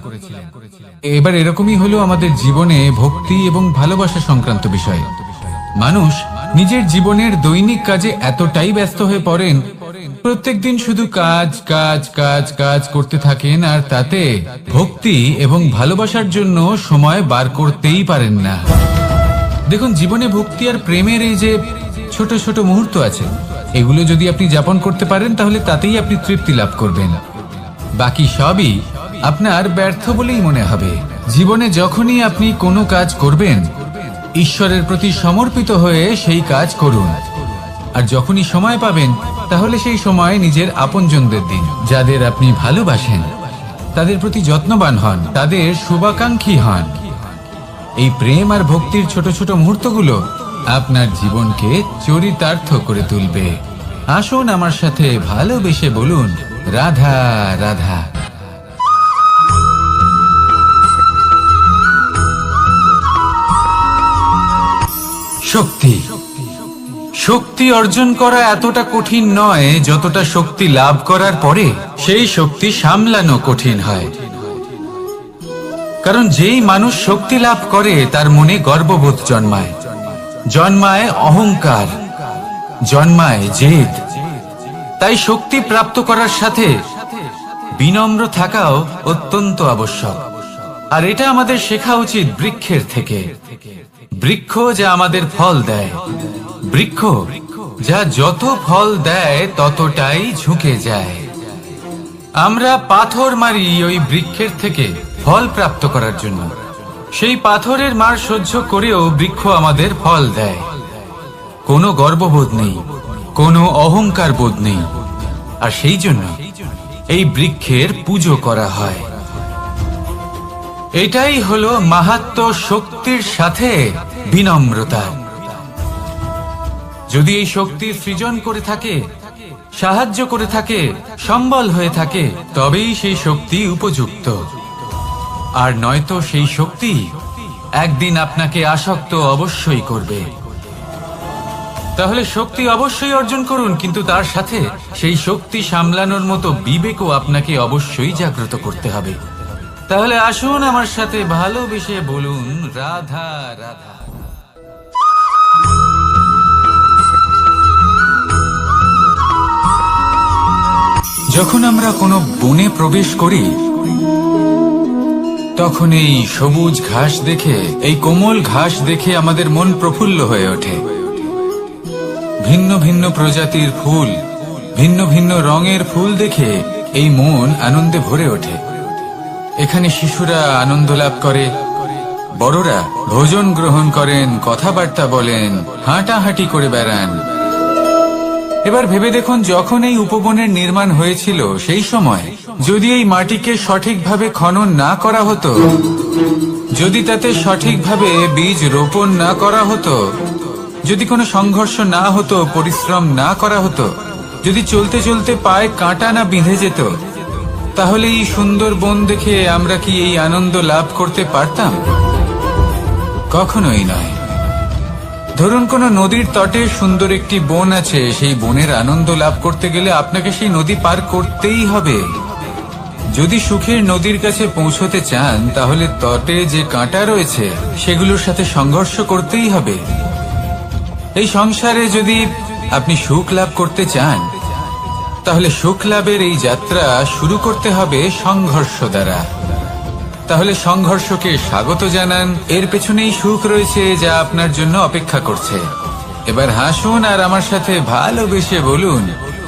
এবার এরকমই হলো আমাদের জীবনে ভক্তি এবং ভালোবাসা সংক্রান্ত বিষয়। মানুষ নিজের জীবনের দৈনিক কাজে এতটাই ব্যস্ত হয়ে পড়েন, প্রত্যেকদিন শুধু কাজ কাজ কাজ কাজ করতে থাকেন, আর তাতে ভক্তি এবং ভালোবাসার জন্য সময় বার করতেই পারেন না। দেখুন, জীবনে ভক্তি আর প্রেমের এই যে ছোট ছোট মুহূর্ত আছে, এগুলো যদি আপনি যাপন করতে পারেন তাহলে তাতেই আপনি তৃপ্তি লাভ করবেন। বাকি সবই আপনার ব্যর্থ বলেই মনে হবে। জীবনে যখনই আপনি কোনো কাজ করবেন, ঈশ্বরের প্রতি সমর্পিত হয়ে সেই কাজ করুন। আর যখনই সময় পাবেন, তাহলে সেই সময় নিজের আপনজনদের দিন, যাদের আপনি ভালোবাসেন, তাদের প্রতি যত্নবান হন, তাদের শুভাকাঙ্ক্ষী হন। এই প্রেম আর ভক্তির ছোট ছোট মুহূর্তগুলো আপনার জীবনকে চরিতার্থ করে তুলবে। আসুন আমার সাথে ভালোবেসে বলুন রাধা রাধা। শক্তি, শক্তি অর্জন করা এতটা কঠিন নয় যতটা শক্তি লাভ করার পরে সেই শক্তি সামলানো কঠিন হয়। কারণ যেই মানুষ শক্তি লাভ করে তার মনে গর্ববোধ জন্মায়, জন্মায় অহংকার, জন্মায় জেদ। তাই শক্তি প্রাপ্ত করার সাথে বিনম্র থাকাও অত্যন্ত আবশ্যক। আর এটা আমাদের শেখা উচিত বৃক্ষের থেকে। বৃক্ষ যা আমাদের ফল দেয়, বৃক্ষ যা যত ফল দেয় ততটাই ঝুঁকে যায়। আমরা পাথর মারি ওই বৃক্ষের থেকে ফল প্রাপ্ত করার জন্য। সেই পাথরের মার সহ্য করেও বৃক্ষ আমাদের ফল দেয়। কোনো গর্ববোধ নেই, কোনো অহংকার বোধ নেই, আর সেই জন্য এই বৃক্ষের পুজো করা হয়। এটাই হলো মাহাত্ম্য, শক্তির সাথে বিনম্রতা। যদি এই শক্তি সৃজন করে থাকে, সাহায্য করে থাকে, সম্বল হয়ে থাকে, তবেই সেই শক্তি উপযুক্ত। আর নয়তো সেই শক্তি একদিন আপনাকে আসক্ত অবশ্যই করবে। তাহলে শক্তি অবশ্যই অর্জন করুন, কিন্তু তার সাথে সেই শক্তি সামলানোর মতো বিবেকও আপনাকে অবশ্যই জাগ্রত করতে হবে। তাহলে আসুন আমার সাথে ভালোবেসে বলুন, রাধা রাধা। যখন আমরা কোনো বনে প্রবেশ করি, তখন এই সবুজ ঘাস দেখে, এই কোমল ঘাস দেখে আমাদের মন প্রফুল্ল হয়ে ওঠে। ভিন্ন ভিন্ন প্রজাতির ফুল, ভিন্ন ভিন্ন রঙের ফুল দেখে এই মন আনন্দে ভরে ওঠে। এখানে শিশুরা আনন্দ লাভ করে, বড়রা ভোজন গ্রহণ করেন, কথাবার্তা বলেন, হাঁটাহাঁটি করে বেড়ান। এবার ভেবে দেখুন, যখন এই উপবনের নির্মাণ হয়েছিল সেই সময় যদি এই মাটিকে সঠিকভাবে খনন না করা হতো, যদি তাতে সঠিকভাবে বীজ রোপণ না করা হতো, যদি কোনো সংঘর্ষ না হতো, পরিশ্রম না করা হতো, যদি চলতে চলতে পায়ে কাঁটা না বিঁধে যেত, তাহলে এই সুন্দর বন দেখে আমরা কি এই আনন্দ লাভ করতে পারতাম? কখনোই নয়। ধরুন কোনো নদীর তটে সুন্দর একটি বন আছে, সেই বনের আনন্দ লাভ করতে গেলে আপনাকে সেই নদী পার করতেই হবে। যদি সুখের নদীর কাছে পৌঁছতে চান, তাহলে তটে যে কাঁটা রয়েছে সেগুলোর সাথে সংঘর্ষ করতেই হবে। এই সংসারে যদি আপনি সুখ লাভ করতে চান, তাহলে সুখ লাভের এই যাত্রা শুরু করতে হবে সংঘর্ষ দ্বারা। তাহলে সংঘর্ষকে স্বাগত জানান, এর পেছনেই সুখ রয়েছে যা আপনার জন্য অপেক্ষা করছে। এবার হাসুন আর আমার সাথে ভালোবেসে বলুন,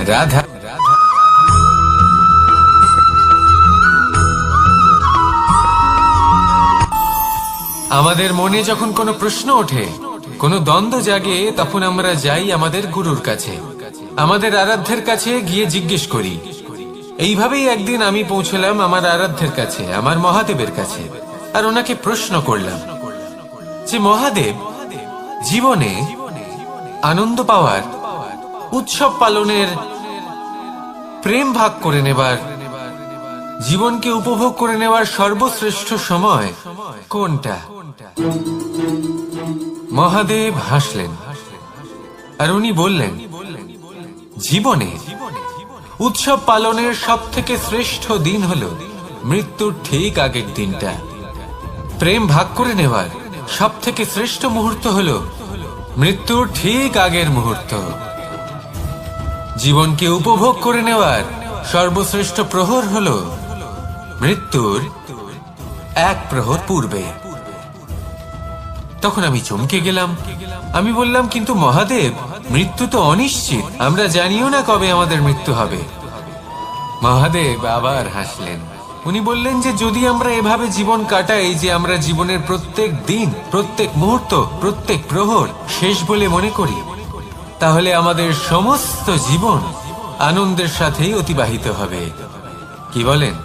রাধা। আমাদের মনে যখন কোনো প্রশ্ন ওঠে, কোনো দ্বন্দ্ব জাগে, তখন আমরা যাই আমাদের গুরুর কাছে, আমাদের আরাধ্যের কাছে গিয়ে জিজ্ঞেস করি। এইভাবেই একদিন আমি পৌঁছলাম আমার আরাধ্যের কাছে, আমার মহাদেবের কাছে, আর ওনাকে প্রশ্ন করলাম যে মহাদেব, জীবনে আনন্দ পাওয়ার, উৎসব পালনের, প্রেম ভাগ করে নেবার, জীবনকে উপভোগ করে নেওয়ার সর্বশ্রেষ্ঠ সময় কোনটা? মহাদেব হাসলেন আর উনি বললেন, জীবনে উৎসব পালনের সব থেকে শ্রেষ্ঠ দিন হলো মৃত্যুর ঠিক আগের দিনটা। প্রেম ভাগ করে নেওয়ার সব থেকে শ্রেষ্ঠ মুহূর্ত হলো মৃত্যুর ঠিক আগের মুহূর্ত। জীবনকে উপভোগ করে নেওয়ার সর্বশ্রেষ্ঠ প্রহর হলো মৃত্যুর এক প্রহর পূর্বে। তখন আমি চমকে গেলাম। আমি বললাম, কিন্তু মহাদেব, মৃত্যু তো অনিশ্চিত, আমরা জানিও না কবে আমাদের মৃত্যু হবে। মহাদেব আবার হাসলেন। উনি বললেন যে যদি আমরা এভাবে জীবন কাটাই যে আমরা জীবনের প্রত্যেক দিন, প্রত্যেক মুহূর্ত, প্রত্যেক প্রহর শেষ বলে মনে করি, তাহলে আমাদের সমস্ত জীবন আনন্দের সাথেই অতিবাহিত হবে। কি বলেন?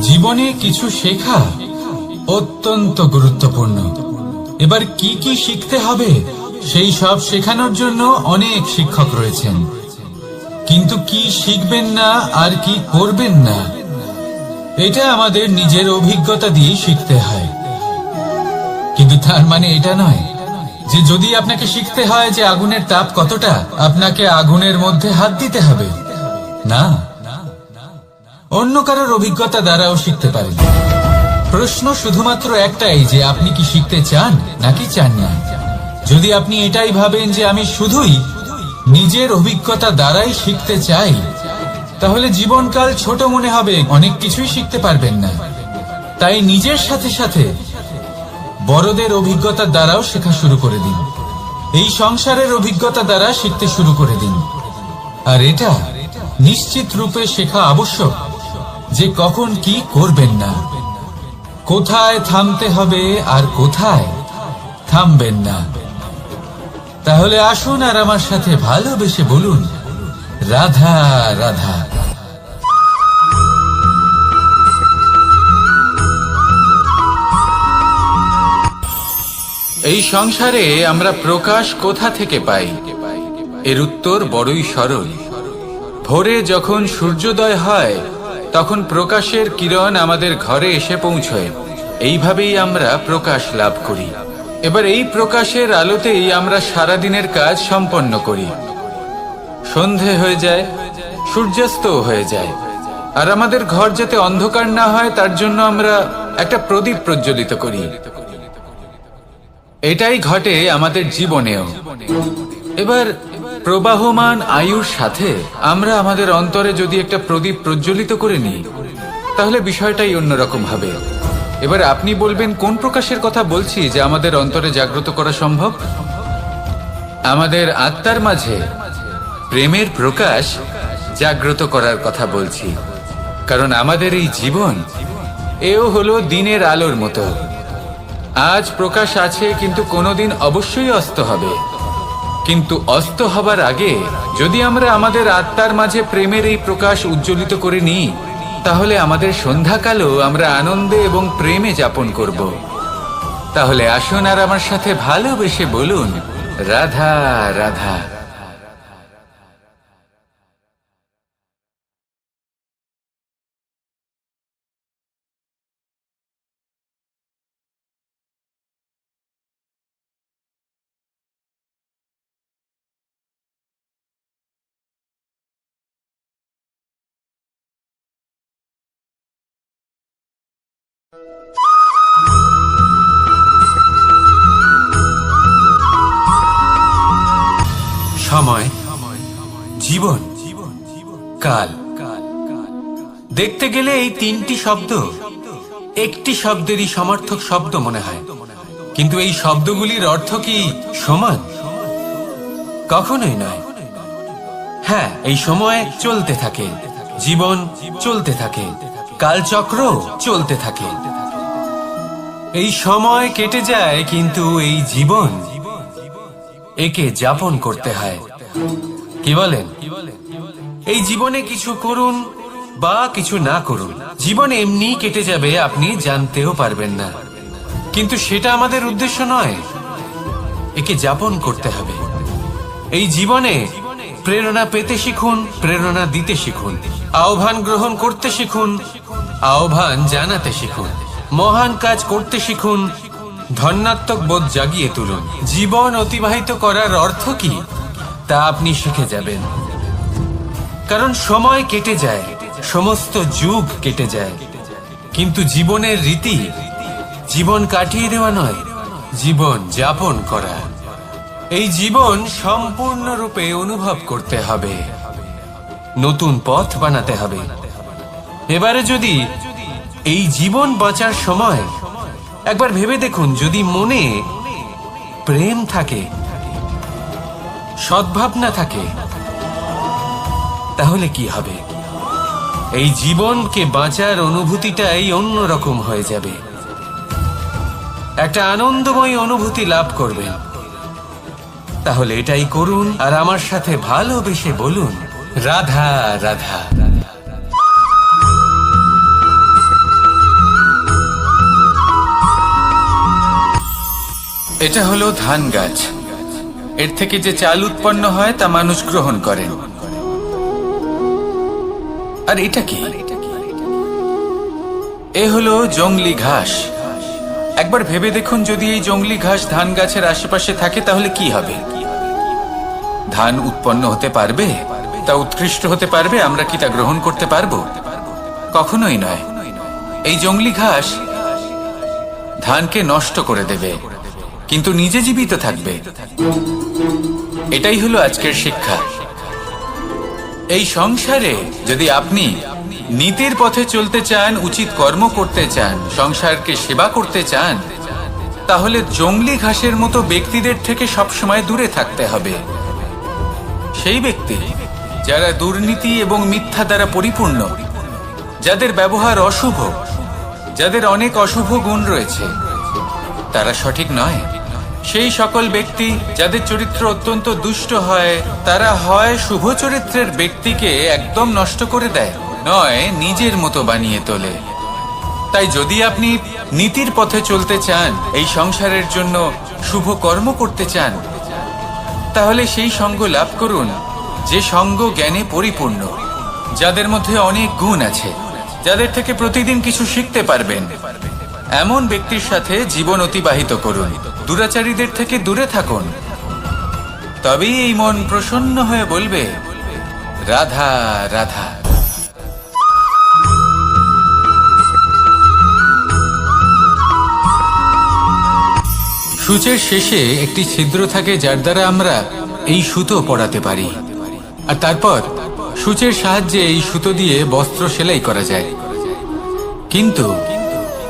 জীবনে কিছু শেখা অত্যন্ত গুরুত্বপূর্ণ। এবার কি কি শিখতে হবে সেই সব শেখানোর জন্য অনেক শিক্ষক রয়েছেন, কিন্তু কি শিখবেন না আর কি করবেন না, এটা আমাদের নিজের অভিজ্ঞতা দিয়ে শিখতে হয়। কিন্তু তার মানে এটা নয় যে যদি আপনাকে শিখতে হয় যে আগুনের তাপ কতটা, আপনাকে আগুনের মধ্যে হাত দিতে হবে। না, অন্য কারোর অভিজ্ঞতা দ্বারাও শিখতে পারেন। প্রশ্ন শুধুমাত্র একটাই যে আপনি কি শিখতে চান নাকি চান না। যদি আপনি এটাই ভাবেন যে আমি শুধুই নিজের অভিজ্ঞতা দ্বারাই শিখতে চাই, তাহলে জীবনকাল ছোট মনে হবে, অনেক কিছুই শিখতে পারবেন না। তাই নিজের সাথে সাথে বড়দের অভিজ্ঞতার দ্বারাও শেখা শুরু করে দিন। এই সংসারের অভিজ্ঞতা দ্বারা শিখতে শুরু করে দিন। আর এটা নিশ্চিত রূপে শেখা আবশ্যক যে কখন কি করবেন না, কোথায় থামতে হবে আর কোথায় থামবেন না। তাহলে আসুন আর আমার সাথে ভালোবেসে বলুন, রাধা রাধা। এই সংসারে আমরা প্রকাশ কোথা থেকে পাই? এর উত্তর বড়ই সরল। ভোরে যখন সূর্যোদয় হয় তখন প্রকাশের কিরণ আমাদের ঘরে এসে পৌঁছয়। এইভাবেই আমরা প্রকাশ লাভ করি। এবার এই প্রকাশের আলোতেই আমরা সারাদিনের কাজ সম্পন্ন করি। সন্ধে হয়ে যায়, সূর্যাস্তও হয়ে যায়। আর আমাদের ঘর যাতে অন্ধকার না হয় তার জন্য আমরা একটা প্রদীপ প্রজ্বলিত করি। এটাই ঘটে আমাদের জীবনেও। এবার প্রবাহমান আয়ুর সাথে আমরা আমাদের অন্তরে যদি একটা প্রদীপ প্রজ্বলিত করে নিই তাহলে বিষয়টাই অন্যরকম হবে। এবার আপনি বলবেন কোন প্রকাশের কথা বলছি যা আমাদের অন্তরে জাগ্রত করা সম্ভব? আমাদের আত্মার মাঝে প্রেমের প্রকাশ জাগ্রত করার কথা বলছি। কারণ আমাদের এই জীবন এও হলো দিনের আলোর মতো। আজ প্রকাশ আছে কিন্তু কোনোদিন অবশ্যই অস্ত হবে। কিন্তু অস্ত হবার আগে যদি আমরা আমাদের আত্মার মাঝে প্রেমের এই প্রকাশ উজ্জ্বলিত করে নিই তাহলে আমাদের সন্ধ্যাকালও আমরা আনন্দে এবং প্রেমে যাপন করব। তাহলে আসুন আর আমার সাথে ভালোবেসে বলুন, রাধা রাধা। সময়, জীবন, কাল। দেখতে গেলে এই তিনটি শব্দ একটি শব্দেরই সমার্থক শব্দ মনে হয়, কিন্তু এই শব্দগুলির অর্থ কি সমান? কখনোই নয়। হ্যাঁ, এই সময় চলতে থাকে, জীবন চলতে থাকে, কালচক্র চলতে থাকে। এই সময় কেটে যায় কিন্তু এই জীবন একে যাপন করতে হয়। কি বলেন? এই জীবনে কিছু করুন বা কিছু না করুন, জীবন এমনি কেটে যাবে, আপনি জানতেও পারবেন না। কিন্তু সেটা আমাদের উদ্দেশ্য নয়, একে যাপন করতে হবে। এই জীবনে প্রেরণা পেতে শিখুন, প্রেরণা দিতে শিখুন, আহ্বান গ্রহণ করতে শিখুন, আহ্বান জানাতে শিখুন, মহান কাজ করতে শিখুন, ধন্যাত্মক বোধ জাগিয়ে তুলুন। জীবন অতিবাহিত করার অর্থ কি তা আপনি শিখে যাবেন। কারণ সময় কেটে যায়, সমস্ত যুগ কেটে যায়, কিন্তু জীবনের রীতি জীবন কাটিয়ে দেওয়া নয়, জীবন যাপন করা। এই জীবন সম্পূর্ণরূপে অনুভব করতে হবে, নতুন পথ বানাতে হবে। এবারে যদি এই জীবন বাঁচার সময় একবার ভেবে দেখুন, যদি মনে প্রেম থাকে, সদ্ভাবনা থাকে, তাহলে কি হবে? এই জীবনকে বাঁচার অনুভূতিটাই অন্যরকম হয়ে যাবে, একটা আনন্দময় অনুভূতি লাভ করবেন। তাহলে এটাই করুন আর আমার সাথে ভালোবেসে বলুন, রাধা রাধা। এটা হলো ধান গাছ। এর থেকে যে চাল উৎপন্ন হয় তা মানুষ গ্রহণ করেন। আর এটা কি? এ হলো জংলি ঘাস। একবার ভেবে দেখুন, যদি এই জংলি ঘাস ধান গাছের আশেপাশে থাকে তাহলে কি হবে? ধান উৎপন্ন হতে পারবে? তা উৎকৃষ্ট হতে পারবে? আমরা কি তা গ্রহণ করতে পারবো? কখনোই নয়। এই জংলি ঘাস ধানকে নষ্ট করে দেবে, কিন্তু নিজে জীবিত থাকবে। এটাই হলো আজকের শিক্ষা। এই সংসারে যদি আপনি নীতির পথে চলতে চান, উচিত কর্ম করতে চান, সংসারকে সেবা করতে চান, তাহলে জংলি ঘাসের মতো ব্যক্তিদের থেকে সবসময় দূরে থাকতে হবে। সেই ব্যক্তি যারা দুর্নীতি এবং মিথ্যা দ্বারা পরিপূর্ণ, যাদের ব্যবহার অশুভ, যাদের অনেক অশুভ গুণ রয়েছে, তারা সঠিক নয়। সেই সকল ব্যক্তি যাদের চরিত্র অত্যন্ত দুষ্ট হয়, তারা হয় শুভ চরিত্রের ব্যক্তিকে একদম নষ্ট করে দেয়, নয় নিজের মতো বানিয়ে তোলে। তাই যদি আপনি নীতির পথে চলতে চান, এই সংসারের জন্য শুভ কর্ম করতে চান, তাহলে সেই সঙ্গ লাভ করুন যে সঙ্গ জ্ঞানে পরিপূর্ণ, যাদের মধ্যে অনেক গুণ আছে, যাদের থেকে প্রতিদিন কিছু শিখতে পারবেন। এমন ব্যক্তির সাথে জীবন অতিবাহিত করুন, দুরাচারীদের থেকে দূরে থাকুন। তবেই এই মন প্রসন্ন হয়ে বলবে, রাধা রাধা। সূচের শেষে একটি ছিদ্র থাকে, যার দ্বারা আমরা এই সুতো পরাতে পারি, আর তারপর সূচের সাহায্যে এই সুতো দিয়ে বস্ত্র সেলাই করা যায়। কিন্তু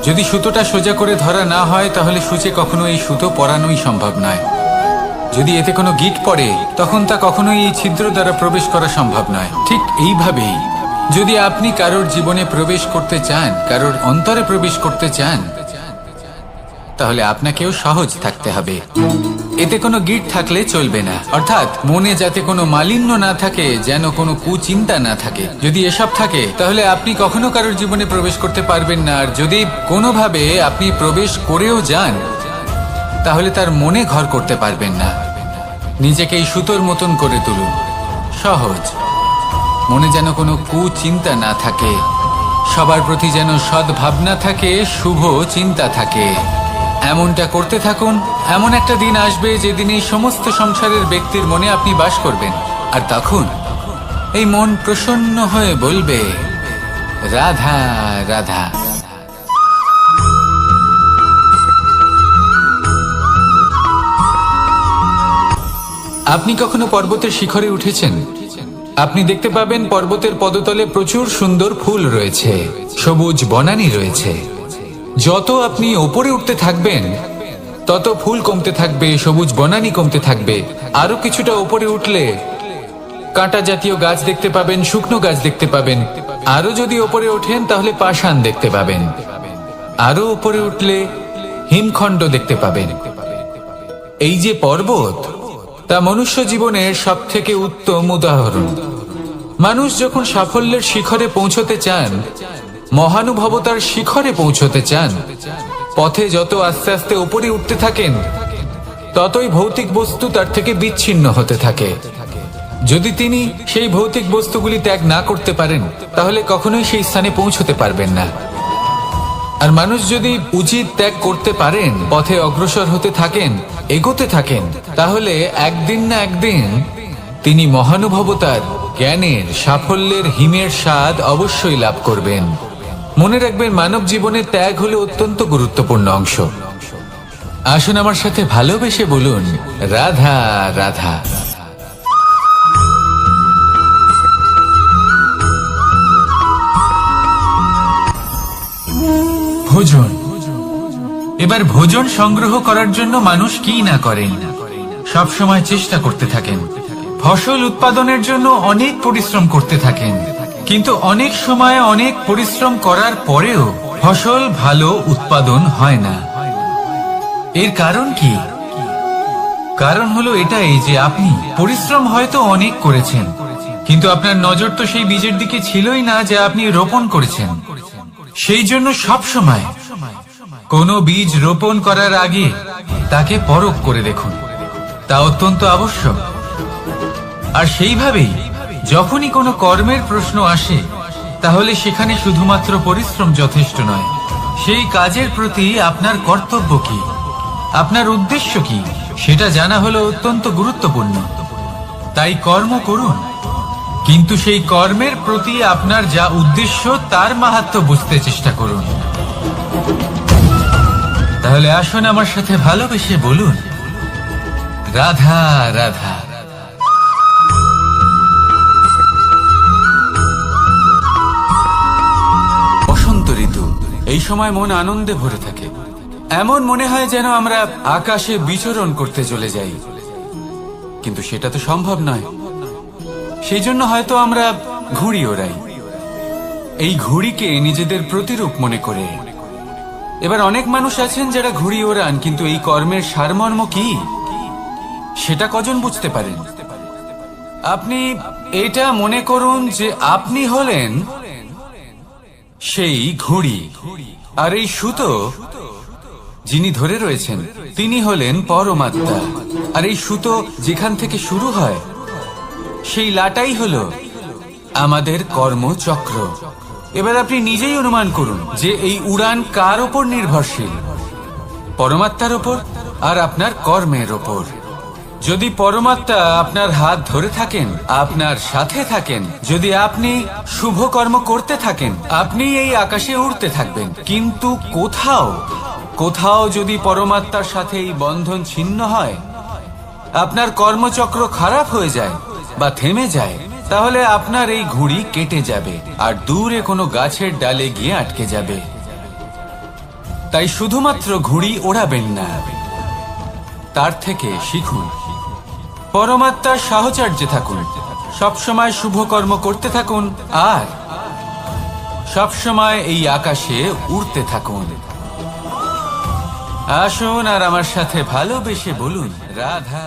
যদি সুতোটা সোজা করে ধরা না হয়, তাহলে সূচে কখনো এই সুতো পরানোই সম্ভব নয়। যদি এতে কোনো গিঁট পড়ে, তখন তা কখনোই এই ছিদ্র দ্বারা প্রবেশ করা সম্ভব নয়। ঠিক এইভাবেই যদি আপনি কারোর জীবনে প্রবেশ করতে চান, কারোর অন্তরে প্রবেশ করতে চান, তাহলে আপনাকেও সহজ থাকতে হবে। এতে কোনো গিঁট থাকলে চলবে না, অর্থাৎ মনে যাতে কোনো মালিন্য না থাকে, যেন কোনো কুচিন্তা না থাকে। যদি এসব থাকে, তাহলে আপনি কখনো কারোর জীবনে প্রবেশ করতে পারবেন না। আর যদি কোনোভাবে আপনি প্রবেশ করেও যান, তাহলে তার মনে ঘর করতে পারবেন না। নিজেকে এই সুতোর মতন করে তুলুন, সহজ। মনে যেন কোনো কুচিন্তা না থাকে, সবার প্রতি যেন সদ্ভাবনা থাকে, শুভ চিন্তা থাকে। এমনটা করতে থাকুন। এমন একটা দিন আসবে যেদিন এই সমস্ত সংসারের ব্যক্তির মনে আপনি বাস করবেন, আর তখন এই মন প্রসন্ন হয়ে বলবে, রাধা রাধা। আপনি কখনো পর্বতের শিখরে উঠেছেন? আপনি দেখতে পাবেন পর্বতের পদতলে প্রচুর সুন্দর ফুল রয়েছে, সবুজ বনানী রয়েছে। যত আপনি ওপরে উঠতে থাকবেন, তত ফুল কমতে থাকবে, সবুজ বনানী কমতে থাকবে। আরো কিছুটা ওপরে উঠলে কাঁটা জাতীয় গাছ দেখতে পাবেন, শুকনো গাছ দেখতে পাবেন। আরো যদি ওপরে ওঠেন, তাহলে পাষাণ দেখতে পাবেন। আরো ওপরে উঠলে হিমখণ্ড দেখতে পাবেন। এই যে পর্বত, তা মনুষ্য জীবনের সব থেকে উত্তম উদাহরণ। মানুষ যখন সাফল্যের শিখরে পৌঁছতে চান, মহানুভবতার শিখরে পৌঁছতে চান, পথে যত আস্তে আস্তে উপরে উঠতে থাকেন, ততই ভৌতিক বস্তু তার থেকে বিচ্ছিন্ন হতে থাকে। যদি তিনি সেই ভৌতিক বস্তুগুলি ত্যাগ না করতে পারেন, তাহলে কখনোই সেই স্থানে পৌঁছতে পারবেন না। আর মানুষ যদি উচিত ত্যাগ করতে পারেন, পথে অগ্রসর হতে থাকেন, এগোতে থাকেন, তাহলে একদিন না একদিন তিনি মহানুভবতার, জ্ঞানের, সাফল্যের হিমের স্বাদ অবশ্যই লাভ করবেন। মনে রাখবেন, মানব জীবনে ত্যাগ হলো অত্যন্ত গুরুত্বপূর্ণ অংশ। আসুন আমার সাথে ভালোবেসে বলুন, রাধা রাধা। ভোজন। এবার ভোজন সংগ্রহ করার জন্য মানুষ কি না করেন, সব সময় চেষ্টা করতে থাকেন। ফসল উৎপাদনের জন্য অনেক পরিশ্রম করতে থাকেন, কিন্তু অনেক সময় অনেক পরিশ্রম করার পরেও ফসল ভালো উৎপাদন হয় না। এর কারণ কি? কারণ হলো এটাই যে আপনি পরিশ্রম হয়তো অনেক করেছেন, কিন্তু আপনার নজর তো সেই বীজের দিকে ছিলই না যা আপনি রোপণ করেছেন। সেই জন্য সব সময় কোনো বীজ রোপণ করার আগে তাকে পরখ করে দেখুন, তা অত্যন্ত আবশ্যক। আর সেইভাবেই যখনই কোনো কর্মের প্রশ্ন আসে, তাহলে সেখানে শুধুমাত্র পরিশ্রম যথেষ্ট নয়। সেই কাজের প্রতি আপনার কর্তব্য কি, আপনার উদ্দেশ্য কি, সেটা জানা হলো অত্যন্ত গুরুত্বপূর্ণ। তাই কর্ম করুন, কিন্তু সেই কর্মের প্রতি আপনার যা উদ্দেশ্য, তার মাহাত্ম্য বুঝতে চেষ্টা করুন। তাহলে আসুন আমার সাথে ভালোবেসে বলুন, রাধা রাধা। বসন্ত ঋতু, এই সময় মন আনন্দে ভরে থাকে। এমন মনে হয় যেন আমরা আকাশে বিচরণ করতে চলে যাই, কিন্তু সেটা তো সম্ভব নয়। সেই জন্য হয়তো আমরা ঘুড়ি ওড়াই, এই ঘুড়িকে নিজেদের প্রতিরূপ মনে করে। এবার অনেক মানুষ আছেন যারা ঘুড়ি ওড়ান, কিন্তু এই কর্মের সারমর্ম কি সেটা কজন বুঝতে পারেন? আপনি এটা মনে করুন যে আপনি হলেন সেই ঘুড়ি, আর এই সুতো যিনি ধরে রয়েছেন তিনি হলেন পরমাত্মা। আর এই সুতো যেখান থেকে শুরু হয় সেই লাটাই হলো আমাদের কর্মচক্র। এবার আপনি নিজেই অনুমান করুন যে এই উড়ান কার ওপর নির্ভরশীল? পরমাত্মার ওপর আর আপনার কর্মের ওপর। যদি পরমাত্মা আপনার হাত ধরে থাকেন, আপনার সাথে থাকেন, যদি আপনি শুভ কর্ম করতে থাকেন, আপনি এই আকাশে উড়তে থাকবেন। কিন্তু কোথাও কোথাও যদি পরমাত্মার সাথে এই বন্ধন ছিন্ন হয়, আপনার কর্মচক্র খারাপ হয়ে যায় বা থেমে যায়, তাহলে আপনার এই ঘুড়ি কেটে যাবে আর দূরে কোনো গাছের ডালে গিয়ে আটকে যাবে। তাই শুধুমাত্র ঘুড়ি ওড়াবেন না, তার থেকে শিখুন, পরমাত্মার সাহচর্যে থাকুন, সবসময় শুভ কর্ম করতে থাকুন আর সবসময় এই আকাশে উড়তে থাকুন। আসুন আর আমার সাথে ভালোবেসে বলুন রাধা।